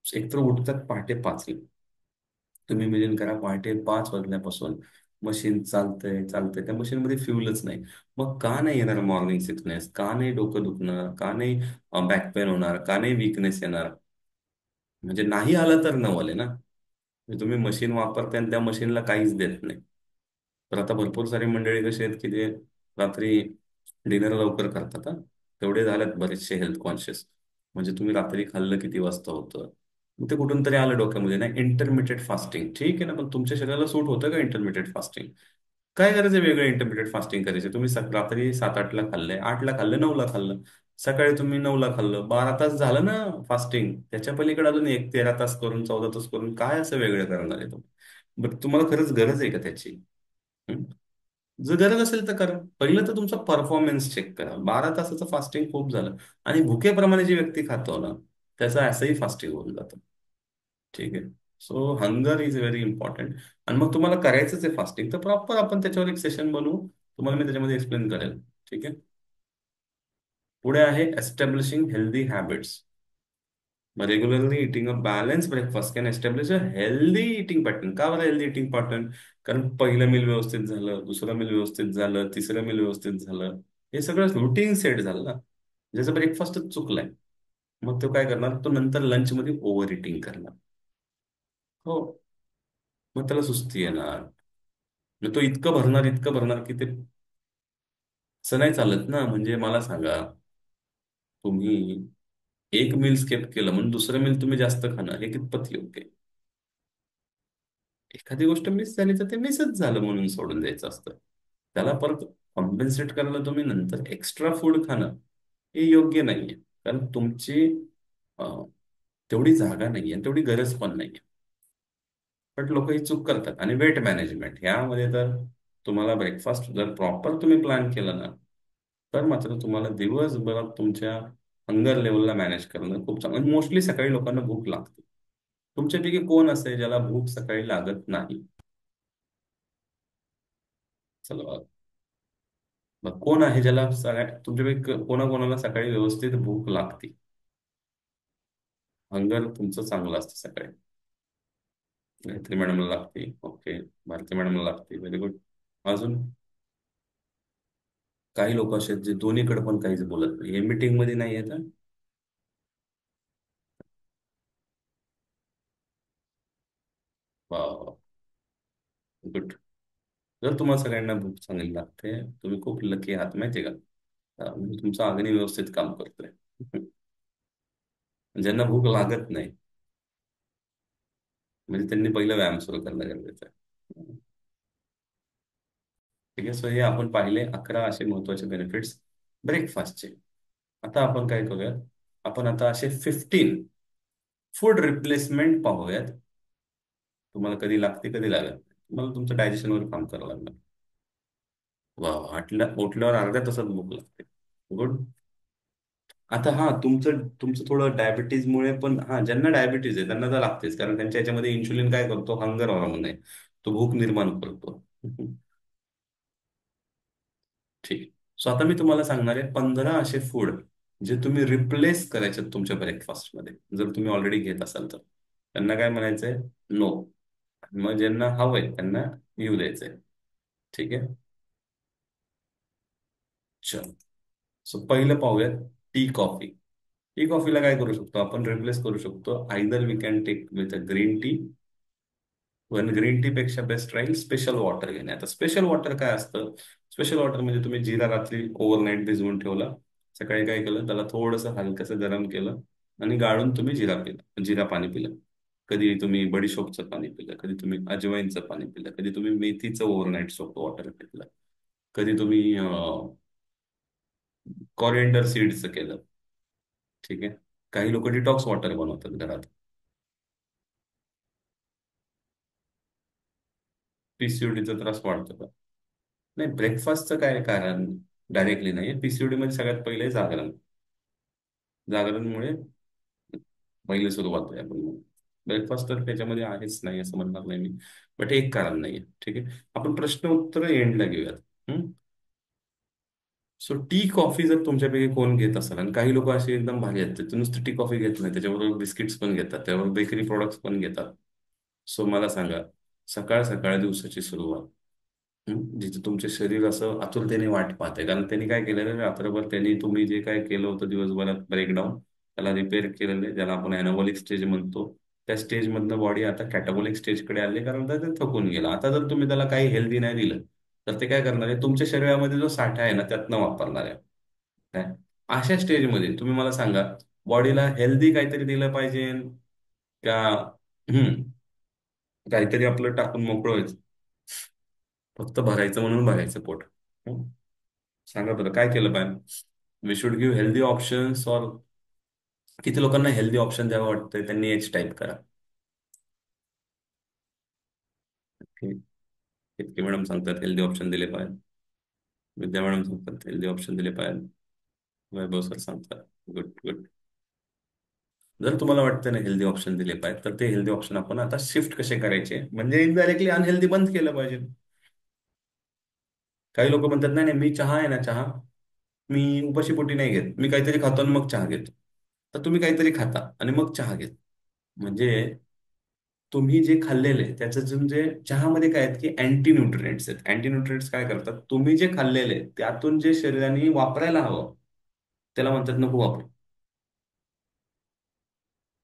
एकतर उठतात पहाटे 5ला. तुम्ही इमेजिन करा, पहाटे 5 वाजल्यापासून मशीन चालतंय चालतंय, त्या मशीनमध्ये फ्युलच नाही. मग का नाही येणार मॉर्निंग सिकनेस, का नाही डोकं दुखणार, का नाही बॅक पेन होणार, का नाही विकनेस येणार? म्हणजे नाही आलं तर नवल आहे ना. म्हणजे तुम्ही मशीन वापरताय आणि त्या मशीनला काहीच देत नाही. तर आता भरपूर सारी मंडळी कशी आहेत की ते रात्री डिनर लवकर करतात हा. तेवढे झालेत बरेचसे हेल्थ कॉन्शियस. म्हणजे तुम्ही रात्री खाल्लं किती वाजता होतं, मग ते कुठून तरी आलं डोक्यामध्ये नाही इंटरमिडिएट फास्टिंग. ठीक आहे ना, पण तुमच्या शरीराला सूट होतं का इंटरमिडिएट फास्टिंग? काय गरज आहे वेगळं इंटरमिडिएट फास्टिंग करायचे? तुम्ही रात्री 7-8ला खाल्लंय, 8ला खाल्लं, 9ला खाल्लं, सकाळी तुम्ही 9ला खाल्लं, 12 तास झालं ना फास्टिंग. त्याच्या पलीकडे अजून 13 तास करून, 14 तास करून काय असं वेगळं करणार आहे तुम्ही? बट तुम्हाला खरंच गरज आहे का त्याची? हं? जर गरज असेल तर करा. पहिलं तर तुमचा परफॉर्मन्स चेक करा. 12 तासाचं फास्टिंग खूप झालं. आणि भुकेप्रमाणे जी व्यक्ती खातो ना, त्याचं असंही फास्टिंग होऊन जातं. ठीक आहे. So hunger is very important. आणि मग तुम्हाला करायचंच आहे फास्टिंग, तर प्रॉपर आपण त्याच्यावर एक सेशन बनवू, तुम्हाला मी त्याच्यामध्ये एक्सप्लेन करेल. ठीक आहे. पुढे आहे establishing healthy habits. Regularly eating a balance breakfast can establish a healthy eating pattern. का बरं हेल्दी इटिंग पॅटर्न? कारण पहिलं मील व्यवस्थित झालं, दुसरं मील व्यवस्थित झालं, तिसरं मील व्यवस्थित झालं, हे सगळं रुटीन सेट झालं ना. ज्याचा ब्रेकफास्टच चुकलाय, मग तो काय करणार, तो नंतर लंचमध्ये ओव्हर इटिंग करणार. हो. मग त्याला सुस्ती येणार. मग तो इतकं भरणार की ते असं नाही चालत ना. म्हणजे मला सांगा, तुम्ही एक मील स्किप केलं म्हणून दुसरं मील तुम्ही जास्त खाणं हे कितपत योग्य आहे? एखादी गोष्ट मिस झाली तर ते मिसच झालं म्हणून सोडून द्यायचं असतं. त्याला परत कॉम्पेन्सेट करायला तुम्ही नंतर एक्स्ट्रा फूड खाणं हे योग्य नाहीये. कारण तुमची अं, तेवढी जागा नाहीये आणि तेवढी गरज पण नाहीये. पण लोक ही चूक करतात. आणि वेट मॅनेजमेंट ह्यामध्ये तर तुम्हाला ब्रेकफास्ट जर प्रॉपर तुम्ही प्लॅन केलं ना, तर मात्र तुम्हाला दिवसभरात तुमच्या हंगर लेवलला मॅनेज करणं खूप चांगलं. मोस्टली सकाळी लोकांना भूक लागते. तुमच्यापैकी कोण असेल ज्याला भूक सकाळी लागत नाही? चला, मग कोण आहे ज्याला तुमच्यापैकी कोणाकोणाला सकाळी व्यवस्थित भूक लागते? हंगर तुमचं चांगलं असतं सकाळी. गायत्री मॅडमला लागते, ओके. भारती मॅडमला लागते, व्हेरी गुड. अजून काही लोक असे आहेत जे दोन्हीकडे पण काहीच बोलत नाही, हे मीटिंग मध्ये नाही येत. गुड. जर तुम्हाला सगळ्यांना भूक चांगली लागते, तुम्ही खूप लकी आहात माहितीये का. म्हणजे तुमचा अग्नी व्यवस्थित काम करतोय. ज्यांना भूक लागत नाही, म्हणजे त्यांनी पहिलं व्यायाम सुरू करणं गरजेचं आहे. ठीक आहे. सो हे आपण पाहिले 11 असे महत्वाचे बेनिफिट्स ब्रेकफास्टचे. आता आपण काय करूयात, आपण आता असे 15 फूड रिप्लेसमेंट पाहूयात. तुम्हाला कधी लागते कधी लागत नाही. तुम्हाला तुमच्या डायजेशनवर काम करावं लागणार. वा वा. उठल्यावर अर्ध्या तासात भूक लागते. गुड. आता हा, तुमचं तुमचं थोडं डायबिटीजमुळे पण, हा ज्यांना डायबिटीज आहे त्यांना तर लागतेच, कारण त्यांच्या याच्यामध्ये इन्शुलिन काय करतो, हंगर हॉर्मोन आहे, तो भूक निर्माण करतो. ठीक. सो आता मी तुम्हाला सांगणार आहे 15 असे फूड जे तुम्ही रिप्लेस करायचे तुमच्या ब्रेकफास्टमध्ये, जर तुम्ही ऑलरेडी घेत असाल तर. त्यांना काय म्हणायचंय? नो. मग ज्यांना हवंय त्यांना येऊ द्यायचंय. ठीक आहे. चल. सो पहिलं पाहूयात, टी कॉफी. टी कॉफीला काय करू शकतो आपण, रिप्लेस करू शकतो. Either we can take with a green tea, पण ग्रीन टी पेक्षा बेस्ट राहील स्पेशल वॉटर घेणे. आता स्पेशल वॉटर काय असतं? स्पेशल वॉटर म्हणजे तुम्ही जिरा रात्री ओव्हरनाईट भिजवून ठेवला, सकाळी काय केलं, त्याला थोडंसं हलकंसं गरम केलं आणि गाळून तुम्ही जिरा पिला, जिरा पाणी पिलं. कधी तुम्ही बडीशोपचं पाणी पिलं, कधी तुम्ही अजवाईनचं पाणी पिलं, कधी तुम्ही मेथीचं ओव्हरनाईट सोप वॉटर पिलं, कधी तुम्ही कॉरिएंडर सीड्सचं केलं. ठीक आहे. काही लोक डिटॉक्स वॉटर बनवतात घरात. पीसीओडीचा त्रास वाढतो का? नाही, ब्रेकफास्टचं काय कारण डायरेक्टली नाही. पीसीओडी मध्ये सगळ्यात पहिले जागरण. जागरणमुळे पहिले सुरुवात आहे आपण. ब्रेकफास्ट तर त्याच्यामध्ये आहेच नाही असं म्हणणार नाही मी, बट एक कारण नाहीये. ठीक आहे. आपण प्रश्न उत्तर एंडला घेऊयात. सो टी कॉफी जर तुमच्यापैकी कोण घेत असेल, आणि काही लोक असे एकदम भारी आहेत, ते नुसतं टी कॉफी घेत नाही, त्याच्याबरोबर बिस्किट्स पण घेतात, त्यावर बेकरी प्रोडक्ट्स पण घेतात. सो मला सांगा, सकाळ सकाळ दिवसाची सुरुवात, जिथे तुमचे शरीर असं आतुरतेने वाट पाहते, कारण त्यांनी काय केलेलं आहे, रात्रभर त्यांनी तुम्ही जे काय केलं होतं दिवसभरात ब्रेकडाऊन, त्याला रिपेअर केलेलं आहे, ज्याला आपण अॅनाबॉलिक स्टेज म्हणतो. त्या स्टेजमधनं बॉडी आता कॅटाबॉलिक स्टेजकडे आली, कारण आता ते थकून गेला. आता जर तुम्ही त्याला काही हेल्दी नाही दिलं, तर ते काय करणार आहे, तुमच्या शरीरामध्ये जो साठा आहे ना त्यातनं वापरणार आहे. काय? अशा स्टेजमध्ये तुम्ही मला सांगा, बॉडीला हेल्दी काहीतरी दिलं पाहिजे का, हम्म काहीतरी आपलं टाकून मोकळं व्हायचं, फक्त भरायचं म्हणून भरायचं पोट? हं? सांगा बरं काय केलं पाहिजे? We should give healthy options, और किती लोकांना हेल्दी ऑप्शन द्यावं वाटतंय त्यांनी एच टाईप करा. ओके. इतके मॅडम सांगतात हेल्दी ऑप्शन दिले पाहिजे. विद्या मॅडम सांगतात हेल्दी ऑप्शन दिले पाहिजे. वैभव सर सांगतात. Good good. जर तुम्हाला वाटतं ना हेल्दी ऑप्शन दिले पाहिजे, तर ते हेल्दी ऑप्शन आपण आता शिफ्ट कसे करायचे, म्हणजे इनडायरेक्टली अनहेल्दी बंद केलं पाहिजे. काही लोक म्हणतात नाही नाही, मी चहा आहे ना, चहा मी उपाशीपोटी नाही घेत, मी काहीतरी खातो आणि मग चहा घेतो. तर तुम्ही काहीतरी खाता आणि मग चहा घेत, म्हणजे तुम्ही जे खाल्लेले त्याचं जे चहामध्ये काय आहेत की अँटी न्यूट्रिएंट्स आहेत. अँटी न्यूट्रिएंट्स काय करतात, तुम्ही जे खाल्लेले त्यातून जे शरीराने वापरायला हवं त्याला म्हणतात नको वापरू.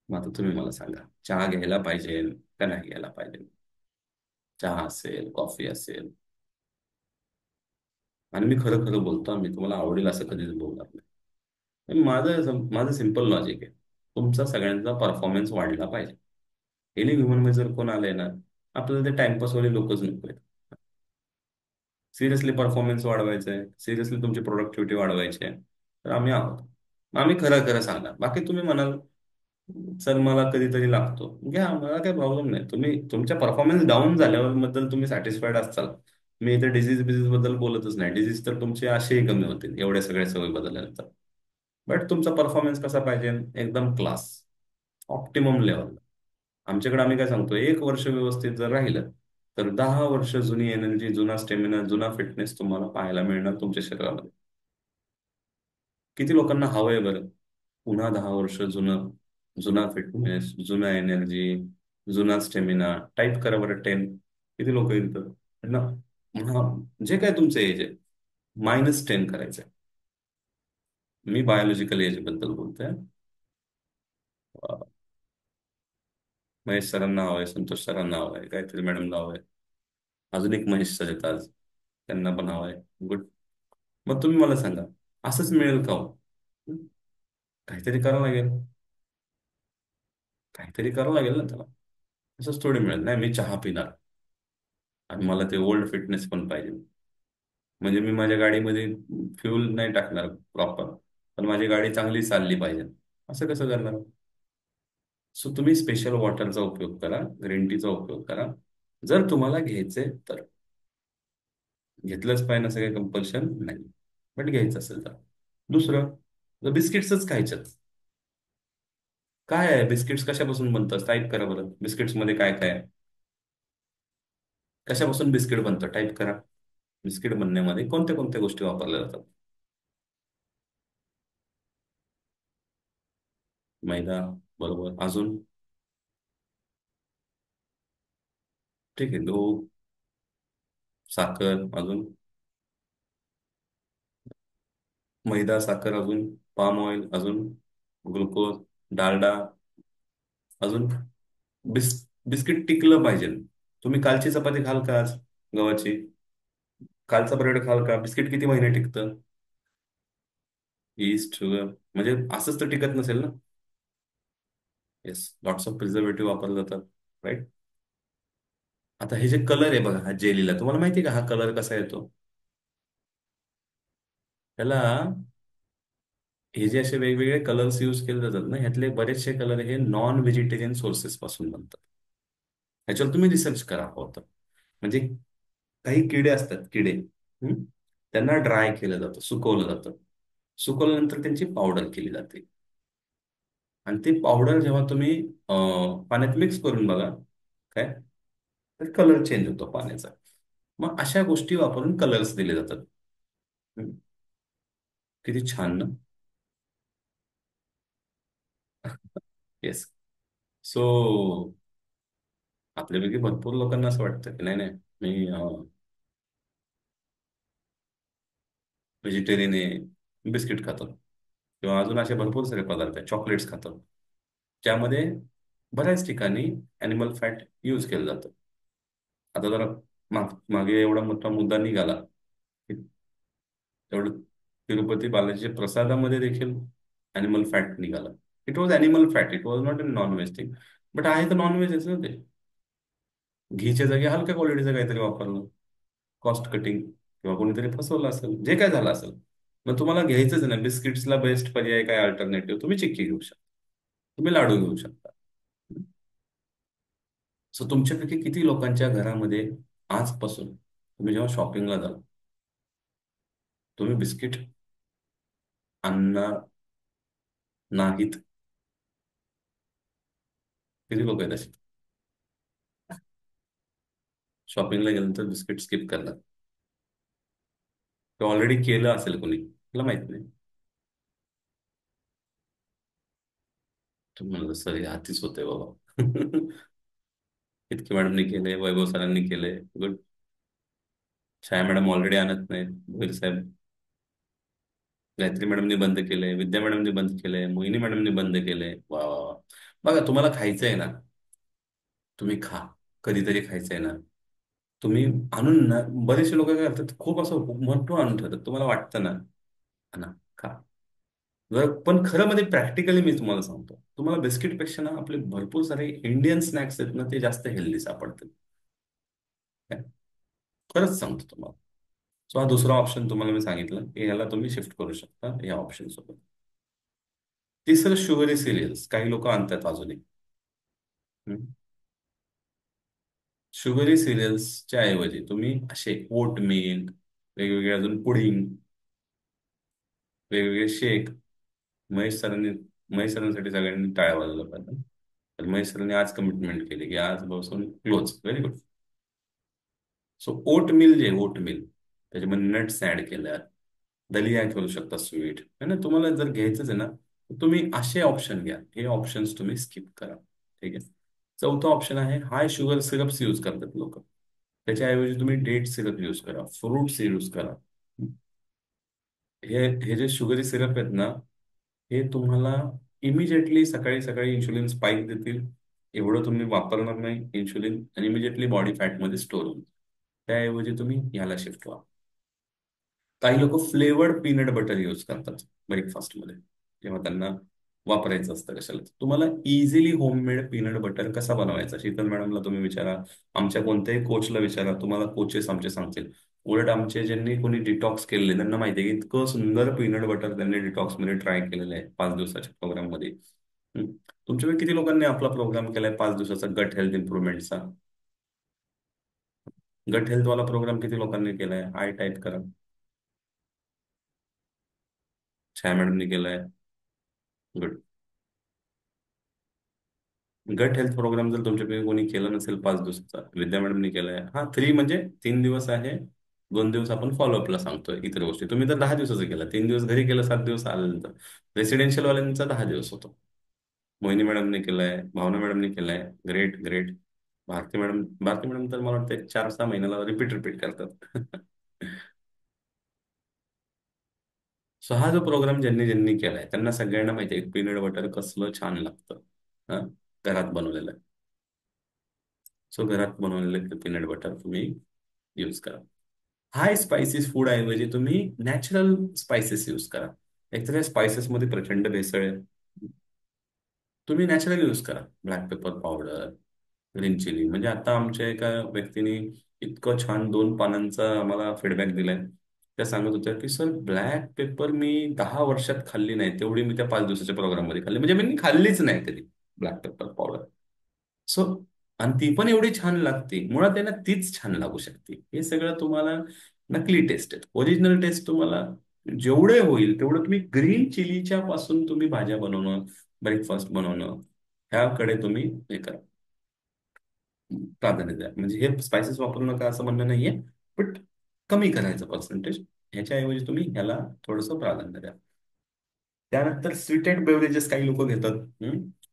मग आता तुम्ही मला सांगा, चहा घ्यायला पाहिजे का नाही घ्यायला पाहिजे? चहा असेल, कॉफी असेल, आणि मी खरं खरं बोलतो, मी तुम्हाला आवडेल असं कधीच बोलणार नाही. माझं सिम्पल लॉजिक आहे, तुमचा सगळ्यांचा परफॉर्मन्स वाढला पाहिजे. एनी ह्युमन मध्ये जर कोण आलंय ना, आपल्याला ते टाइमपासवाले लोकच नको आहेत. सिरियसली परफॉर्मन्स वाढवायचा आहे, सिरियसली तुमची प्रोडक्टिव्हिटी वाढवायची आहे, तर आम्ही आहोत. मग आम्ही खरं खरं सांगणार. बाकी तुम्ही म्हणाल सर मला कधीतरी लागतो, घ्या, मला काही प्रॉब्लेम नाही. तुम्ही तुमच्या परफॉर्मन्स डाऊन झाल्यावर बद्दल तुम्ही सॅटिस्फाईड असाल, मी इथे डिझीज बिझीज बद्दल बोलतच नाही, डिझीज तर तुमचे असेही कमी होतील एवढ्या सगळ्या सवयी बदलल्यानंतर. बट तुमचा परफॉर्मन्स कसा पाहिजे, एकदम क्लास, ऑप्टिमम लेवल. आमच्याकडे आम्ही काय सांगतो, 1 वर्ष व्यवस्थित जर राहिलं तर 10 वर्ष जुनी एनर्जी, जुना स्टेमिना, जुना फिटनेस तुम्हाला पाहायला मिळणार तुमच्या शरीरामध्ये. किती लोकांना हवंय बरं पुन्हा 10 वर्ष जुनं, जुना फिटनेस, जुना एनर्जी, जुना स्टेमिना? टाईप करा बरं 10. किती लोक येईल तर ना? हा, जे काय तुमचं एज आहे -10 करायचं आहे. मी बायोलॉजिकल एज बद्दल बोलतोय. महेश सरांना नाव आहे, संतोष सरांना नाव आहे, गायत्री मॅडम नाव आहे, अजून एक महेश सर आहेत आज, त्यांना पण नाव आहे. गुड. मग तुम्ही मला सांगा, असंच मिळेल का हो? काहीतरी करावं लागेल. काहीतरी करावं लागेल ना त्याला. असंच थोडी मिळेल. नाही मी चहा पिणार आणि मला ते ओल्ड फिटनेस पण पाहिजे, म्हणजे मी माझ्या गाडीमध्ये फ्यूल नाही टाकणार प्रॉपर, पण माझी गाडी चांगली चालली पाहिजे, असं कसं करणार? सो तुम्ही स्पेशल वॉटरचा उपयोग करा, ग्रीन टीचा उपयोग करा, जर तुम्हाला घ्यायचंय तर. घेतलंच पाहिजे असं काही कंपल्शन नाही, बट घ्यायचं असेल तर. दुसरं, बिस्किट्सच खायच्यात. काय आहे बिस्किट्स, कशापासून बनतात? टाईप करा बरं, बिस्किट्स मध्ये काय काय आहे. कशापासून बिस्किट बनतं, टाईप करा. बिस्किट बनण्यामध्ये कोणत्या कोणत्या गोष्टी वापरल्या जातात? मैदा. बरोबर. अजून? ठीक आहे, दूध, साखर, अजून? मैदा, साखर, अजून? पाम ऑइल, अजून? ग्लुकोज, डालडा, अजून? बिस बिस्किट टिकलं पाहिजे. तुम्ही कालची चपाती खाल का आज, गव्हाची? कालचा ब्रेड खाल का? बिस्किट किती महिने टिकतं? ईस्ट, शुगर, म्हणजे असंच तर टिकत नसेल ना. येस, लॉट्स ऑफ प्रिझर्वेटिव्ह वापरले जातात, राईट. आता हे जे कलर आहे बघा, हा जेलीला, तुम्हाला माहिती आहे का हा कलर कसा येतो? त्याला, हे जे असे वेगवेगळे कलर्स यूज केले जातात ना, ह्यातले बरेचसे कलर हे नॉन व्हेजिटेरियन सोर्सेस पासून बनतात. ह्याच्यावर तुम्ही रिसर्च करा हवं तर. म्हणजे काही किडे असतात, किडे. हं? त्यांना ड्राय केलं जातं, सुकवलं जातं. सुकवल्यानंतर त्यांची पावडर केली जाते. आणि ती पावडर जेव्हा तुम्ही पाण्यात मिक्स करून बघा, काय, तर कलर चेंज होतो पाण्याचा. मग अशा गोष्टी वापरून कलर्स दिले जातात. हं? किती छान ना. येस. सो आपल्यापैकी भरपूर लोकांना असं वाटतं की नाही नाही, मी व्हेजिटेरियन आहे, बिस्किट खातो, किंवा अजून असे भरपूर सारे पदार्थ आहेत, चॉकलेट्स खातो, ज्यामध्ये बऱ्याच ठिकाणी अॅनिमल फॅट यूज केलं जातं. आता जरा मागे एवढा मोठा मुद्दा निघाला की तेवढं तिरुपती बालाजीच्या प्रसादामध्ये देखील अॅनिमल फॅट निघाला. It was animal fat, it was not a non veg thing. But आहे तर नॉन व्हेजच ना ते. घीच्या जागी हलक्या क्वालिटीचं काहीतरी वापरलं, कॉस्ट कटिंग, किंवा कोणीतरी फसवलं असेल, जे काय झालं असेल. मग तुम्हाला घ्यायचंच ना बिस्किट्सला, बेस्ट पर्याय काय अल्टरनेटिव्ह, तुम्ही चिक्की घेऊ शकता, तुम्ही लाडू घेऊ शकता. सो तुमच्यापैकी किती लोकांच्या घरामध्ये आजपासून तुम्ही जेव्हा शॉपिंगला जाल, तुम्ही बिस्किट आणणार नाहीत? किती लोक आहेत असे शॉपिंगला गेल्यानंतर बिस्किट स्किप करणार? ते ऑलरेडी केलं असेल कोणी, मला माहित नाही. तुम्ही म्हणलं सर हे आधीच होते बाबा. इतके मॅडमनी केले, वैभव सरांनी केले, गुड. छाया मॅडम ऑलरेडी आणत नाहीत, भोईर साहेब. गायत्री मॅडमनी बंद केलंय, विद्या मॅडमनी बंद केलंय, मोहिनी मॅडमनी बंद केलंय. वा वा वा. बघा, तुम्हाला खायचंय ना, तुम्ही खा. कधीतरी खायचंय ना, तुम्ही आणून ना, बरेचसे लोक काय करतात, खूप असं मोठं आणून ठेवतात, तुम्हाला वाटतं ना, ना खा. पण खरं मध्ये प्रॅक्टिकली मी तुम्हाला सांगतो, तुम्हाला बिस्किटपेक्षा ना आपले भरपूर सारे इंडियन स्नॅक्स आहेत ना, ते जास्त हेल्दी सापडतात. काय? खरंच सांगतो तुम्हाला. सो हा दुसरा ऑप्शन तुम्हाला मी सांगितलं की ह्याला तुम्ही शिफ्ट करू शकता या ऑप्शन सोबत. तिसरं, शुगरी सिरियल्स काही लोक आणतात अजूनही. हम्म. शुगरी सिरियल्सच्या ऐवजी तुम्ही असे ओट मिल्क, वेगवेगळे अजून पुडिंग, वेगवेगळे शेक. महेश सरांनी महेश सरांसाठी सगळ्यांनी टाळ्या वाजवल्या पाहिजे. तर महेश सरांनी आज कमिटमेंट केली की आजपासून क्लोज, व्हेरी गुड. सो ओट मिल, जे ओट मिल, त्याच्यामध्ये नट्स ऍड केल्या, दलिया करू शकता, स्वीट है ना. तुम्हाला जर घ्यायचंच आहे ना, तर तुम्ही असे ऑप्शन घ्या, हे ऑप्शन्स तुम्ही स्किप करा. ठीक आहे. चौथा ऑप्शन आहे, हाय शुगर सिरप्स यूज करतात लोक. त्याच्याऐवजी तुम्ही डेट सिरप यूज करा, फ्रूट यूज करा. हे हे जे शुगरी सिरप आहेत ना, हे तुम्हाला इमिजिएटली सकाळी सकाळी इन्शुलिन स्पाइक देतील. एवढं तुम्ही वापरणार नाही इन्शुलिन, आणि इमिजिएटली बॉडी फॅटमध्ये स्टोअर होईल. त्याऐवजी तुम्ही याला शिफ्ट व्हा. काही लोक फ्लेवर्ड पीनट बटर यूज करतात ब्रेकफास्टमध्ये, जेव्हा त्यांना वापरायचं असतं कशाला. तुम्हाला इझिली होममेड पीनट बटर कसा बनवायचा, शीतल मॅडमला तुम्ही विचारा, आमच्या कोणत्याही कोचला विचारा, तुम्हाला कोचेस आमचे सांगतील. उलट आमचे ज्यांनी कोणी डिटॉक्स केलेले त्यांना माहिती आहे की इतकं सुंदर पीनट बटर त्यांनी डिटॉक्स मध्ये ट्राय केलेलं आहे 5 दिवसाच्या प्रोग्राम मध्ये. हम्म. तुमच्याकडे किती लोकांनी आपला प्रोग्राम केलाय 5 दिवसाचा गट हेल्थ इम्प्रुव्हमेंटचा? गट हेल्थ वाला प्रोग्राम किती लोकांनी केलाय? आय टाईप करा. छाया मॅडमनी केलाय. गुड. गट हेल्थ प्रोग्राम जर तुमच्यापैकी कोणी केलं नसेल 5 दिवसाचा, विद्या मॅडमनी केलाय. हा, 3 म्हणजे 3 दिवस आहे. 2 दिवस आपण फॉलोअपला सांगतोय इतर गोष्टी. तुम्ही तर 10 दिवसाचं केलं, 3 दिवस घरी केलं, 7 दिवस आल्यानंतर. रेसिडेन्शियल वाल्यांचा 10 दिवस होतो. मोहिनी मॅडमने केलाय, भावना मॅडमने केलाय. Great great. भारती मॅडम तर मला वाटतं 4-6 महिन्याला रिपीट रिपीट करतात. सो हा जो प्रोग्राम ज्यांनी ज्यांनी केलाय त्यांना सगळ्यांना माहिती आहे पीनट बटर कसलं छान लागतं. हा, घरात बनवलेलं. सो घरात बनवलेलं पीनट बटर तुम्ही यूज करा. हाय स्पायसेस फूड ऐवजी तुम्ही नॅचरल स्पायसेस यूज करा. एकतर स्पायसेस मध्ये प्रचंड भेसळ आहे. तुम्ही नॅचरल यूज करा. Black pepper powder, green chilli. म्हणजे आता आमच्या एका व्यक्तीने इतकं छान 2 पानांचा आम्हाला फीडबॅक दिलाय. त्या सांगत होत्या की सर, ब्लॅक पेपर मी 10 वर्षात खाल्ली नाही तेवढी मी त्या 5 दिवसाच्या प्रोग्राम मध्ये खाल्ली. म्हणजे मी खाल्लीच नाही कधी ब्लॅक पेपर पावडर. सो, आणि ती पण एवढी छान लागते. मुळात आहे ना, तीच छान लागू शकते. हे सगळं तुम्हाला नकली टेस्ट आहेत. ओरिजिनल टेस्ट तुम्हाला जेवढे होईल तेवढं तुम्ही ग्रीन चिलीच्या पासून तुम्ही भाज्या बनवणं, ब्रेकफास्ट बनवणं, ह्याकडे तुम्ही हे करा, प्राधान्य द्या. म्हणजे हे स्पायसेस वापरू नका असं म्हणणं नाहीये, बट कमी करायचं पर्सेंटेज. ह्याच्याऐवजी तुम्ही ह्याला थोडंसं प्राधान्य द्या. त्यानंतर स्वीटेड बेवरेजेस काही लोक घेतात.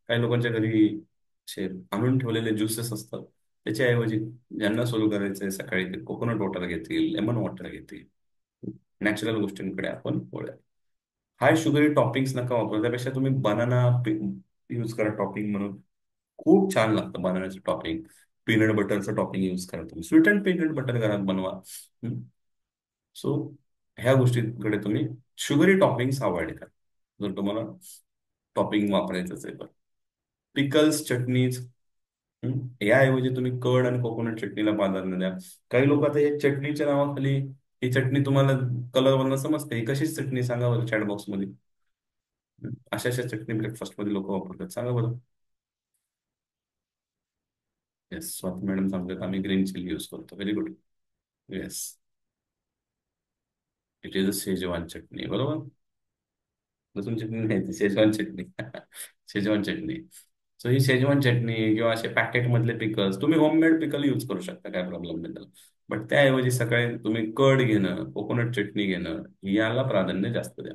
काही लोकांच्या घरी असे आणून ठेवलेले ज्युसेस असतात. त्याच्याऐवजी ज्यांना सुरू करायचंय सकाळी ते कोकोनट वॉटर घेतील, लेमन वॉटर घेतील. नॅचरल गोष्टींकडे आपण वळूया. हाय शुगरी टॉपिंग्स नका वापरू. त्यापेक्षा तुम्ही बनाना यूज करा टॉपिंग म्हणून. खूप छान लागतं बनानाचं टॉपिंग. पीनट बटरचं टॉपिंग यूज करा तुम्ही. स्वीट अँड पीनट बटर घरात बनवा. सो ह्या गोष्टींकडे तुम्ही शुगरी टॉपिंग्स अवॉइड करा जर तुम्हाला टॉपिंग वापरायचं असेल तर. पिकल्स, चटणीज. याऐवजी तुम्ही कर्ड आणि कोकोनट चटणीला प्राधान्य द्या. काही लोक आता या चटणीच्या नावाखाली, ही चटणी तुम्हाला कलरवरनं समजते, ही कशीच चटणी सांगा बरं चॅट बॉक्स मध्ये. अशा अशा चटणी ब्रेकफास्ट मध्ये लोक वापरतात, सांगा बरं. येस, स्वाती मॅडम सांगतात आम्ही ग्रीन चिली यूज करतो. Very good. Yes, it is a schezwan chutney, बरोबर. लसूण चटणी नाही, ती शेजवान चटणी. शेजवान चटणी. सो ही शेजवान चटणी किंवा असे पॅकेट मधले पिकल्स, तुम्ही होममेड पिकल यूज करू शकता, काय प्रॉब्लेम नाही त्याला. बट त्याऐवजी सकाळी तुम्ही कर्ड घेणं, कोकोनट चटणी घेणं, याला प्राधान्य जास्त द्या.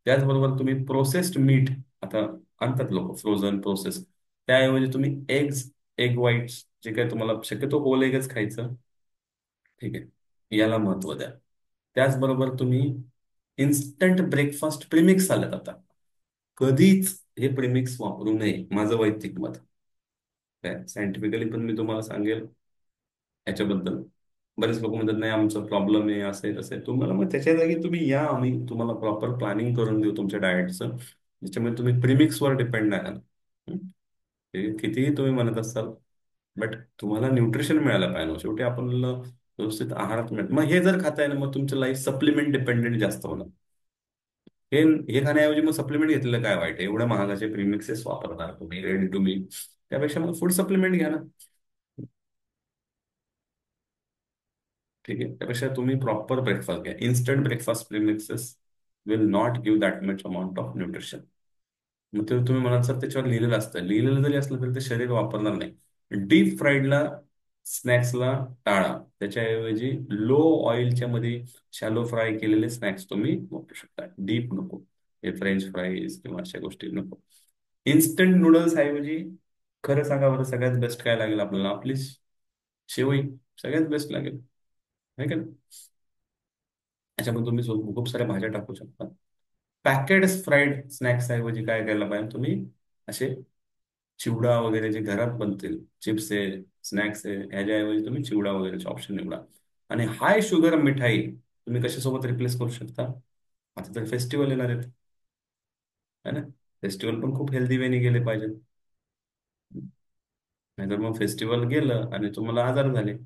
त्याचबरोबर तुम्ही प्रोसेस्ड मीठ आता आणतात लोक, फ्रोझन प्रोसेस. त्याऐवजी तुम्ही एग व्हाईट्स, जे काही तुम्हाला शक्यतो होल एगच खायचं. ठीक आहे, याला महत्व द्या. त्याचबरोबर तुम्ही इन्स्टंट ब्रेकफास्ट प्रीमिक्स आलेत आता. कधीच हे प्रीमिक्स वापरू नये, माझं वैयक्तिक मत. काय सायंटिफिकली पण मी तुम्हाला सांगेल याच्याबद्दल. बरेच लोक म्हणतात नाही आमचा प्रॉब्लेम आहे, असं आहे तसं आहे. तुम्हाला मग त्याच्या जागी तुम्ही या, आम्ही तुम्हाला प्रॉपर प्लॅनिंग करून देऊ तुमच्या डाएटचं, ज्याच्यामध्ये तुम्ही प्रीमिक्सवर डिपेंड नाही राहणार. हं? ते कितीही तुम्ही म्हणत असाल, बट तुम्हाला न्यूट्रिशन मिळायला पाहिजे ना. शेवटी आपल्याला व्यवस्थित आहारात मिळत. मग हे जर खाताय ना, मग तुमचं लाईफ सप्लिमेंट डिपेंडेंट जास्त होणार. हे हे खाण्याऐवजी मग सप्लिमेंट घेतलेलं काय वाईट आहे? एवढ्या महागाचे प्रीमिक्सेस वापरणार तुम्ही रेडी टू मी, त्यापेक्षा मग फूड सप्लिमेंट घ्या ना. ठीक आहे, त्यापेक्षा तुम्ही प्रॉपर ब्रेकफास्ट घ्या. Instant breakfast premixes will not give that much amount of nutrition. मग ते तुम्ही म्हणाल सर त्याच्यावर लिहिलेलं असतं, लिहिलेलं जरी असलं तरी ते शरीर वापरणार नाही. डीप फ्राईडला स्नॅक्सला टाळा. त्याच्याऐवजी लो ऑइलच्या मध्ये शॅलो फ्राय केलेले स्नॅक्स तुम्ही वापरू शकता. डीप नको, हे फ्रेंच फ्राईज किंवा अशा गोष्टी नको. इन्स्टंट नूडल्स ऐवजी खरं सांगा बरं, सगळ्यात बेस्ट काय लागेल आपल्याला? आपली शेवई सगळ्यात बेस्ट लागेल, है का नाही? याच्यामध्ये तुम्ही खूप साऱ्या भाज्या टाकू शकता. पॅकेड फ्राईड स्नॅक्स ऐवजी काय करायला पाहिजे तुम्ही? असे चिवडा वगैरे जे घरात बनतील, चिप्स आहे, स्नॅक्स आहे, ह्याच्याऐवजी तुम्ही चिवडा वगैरेचे ऑप्शन निवडा. आणि हाय शुगर मिठाई तुम्ही कशासोबत रिप्लेस करू शकता? आता तर फेस्टिवल येणार आहेत, है ना. फेस्टिवल पण खूप हेल्दी वेने गेले पाहिजेत. नाहीतर मग फेस्टिवल गेलं आणि तुम्हाला आजार झाले.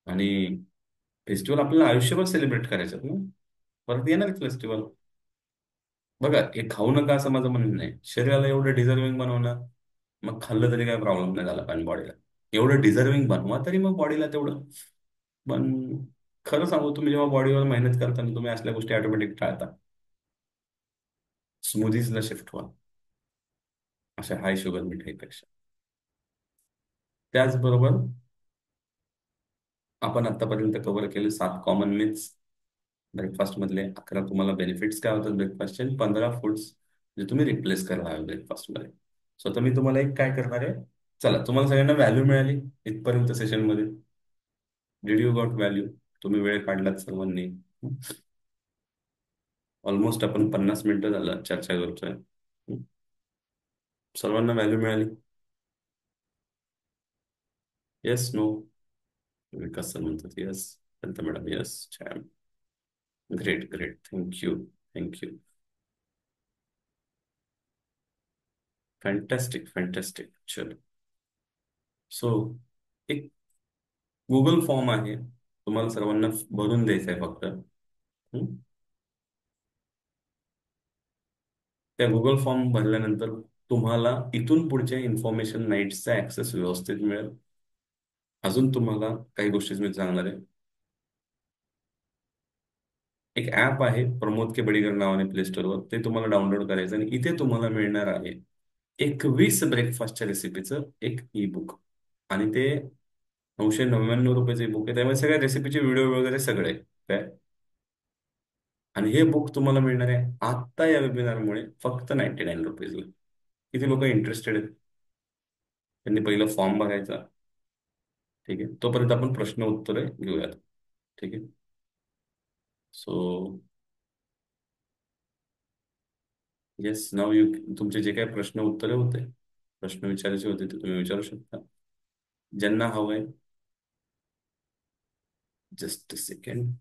आणि फेस्टिवल आपल्याला आयुष्यभर सेलिब्रेट करायचं ना. परत येणार फेस्टिवल. बघा, हे खाऊ नका असं माझं म्हणणं नाही. शरीराला एवढं डिझर्विंग बनवणं, मग खाल्लं तरी काय प्रॉब्लेम नाही झाला पाहिजे बॉडीला. एवढं डिझर्विंग बनवा, तरी मग बॉडीला तेवढं. पण खरं सांगू, तुम्ही जेव्हा बॉडीवर मेहनत करता ना, तुम्ही असल्या गोष्टी ऑटोमॅटिक टाळता. स्मूदीजला शिफ्ट व्हा, अशा हाय शुगर मिठाईपेक्षा. त्याचबरोबर आपण आतापर्यंत कव्हर केले 7 कॉमन मिथ्स ब्रेकफास्ट मधले. 11 तुम्हाला बेनिफिट्स काय होतात ब्रेकफास्टचे, आणि 15 फूड्स जे तुम्ही रिप्लेस करणार आहे ब्रेकफास्ट मध्ये. सो आता मी तुम्हाला एक काय करणार आहे. चला, तुम्हाला सगळ्यांना व्हॅल्यू मिळाली इथपर्यंत सेशन मध्ये. Did you got value? तुम्ही वेळ काढलात सर्वांनी. ऑलमोस्ट आपण 50 मिनिटं झालं चर्चा करतोय. सर्वांना व्हॅल्यू मिळाली? Yes, no? विकास सर म्हणतात येस. Madam yes. छान. Great, great. Thank you. Thank you. Fantastic, fantastic. चलो. सो एक गुगल फॉर्म आहे, तुम्हाला सर्वांना भरून द्यायचा आहे फक्त. हं? त्या गुगल फॉर्म भरल्यानंतर तुम्हाला इथून पुढच्या इन्फॉर्मेशन नाईट्सचा ऍक्सेस व्यवस्थित मिळेल. अजून तुम्हाला काही गोष्टी मी सांगणार आहे. एक ऍप आहे प्रमोद के बडीगर नावाने प्ले स्टोअरवर, ते तुम्हाला डाउनलोड करायचं आणि इथे तुम्हाला मिळणार आहे 21 ब्रेकफास्टच्या रेसिपीचं एक ई बुक. आणि ते 999 रुपयाचे बुक आहे, त्यामुळे सगळ्या रेसिपीचे व्हिडिओ वगैरे सगळे आहे. काय. आणि हे बुक तुम्हाला मिळणार आहे आत्ता या वेबिनारमुळे फक्त 99 रुपीजला. किती लोक इंटरेस्टेड आहेत? त्यांनी पहिलं फॉर्म भरायचा. ठीक आहे, तोपर्यंत आपण प्रश्न उत्तरे घेऊयात. ठीक आहे. So yes, now you. तुमचे जे काही प्रश्न उत्तरे होते, प्रश्न विचारायचे होते, ते तुम्ही विचारू शकता. ज्यांना हवंय. Just a second.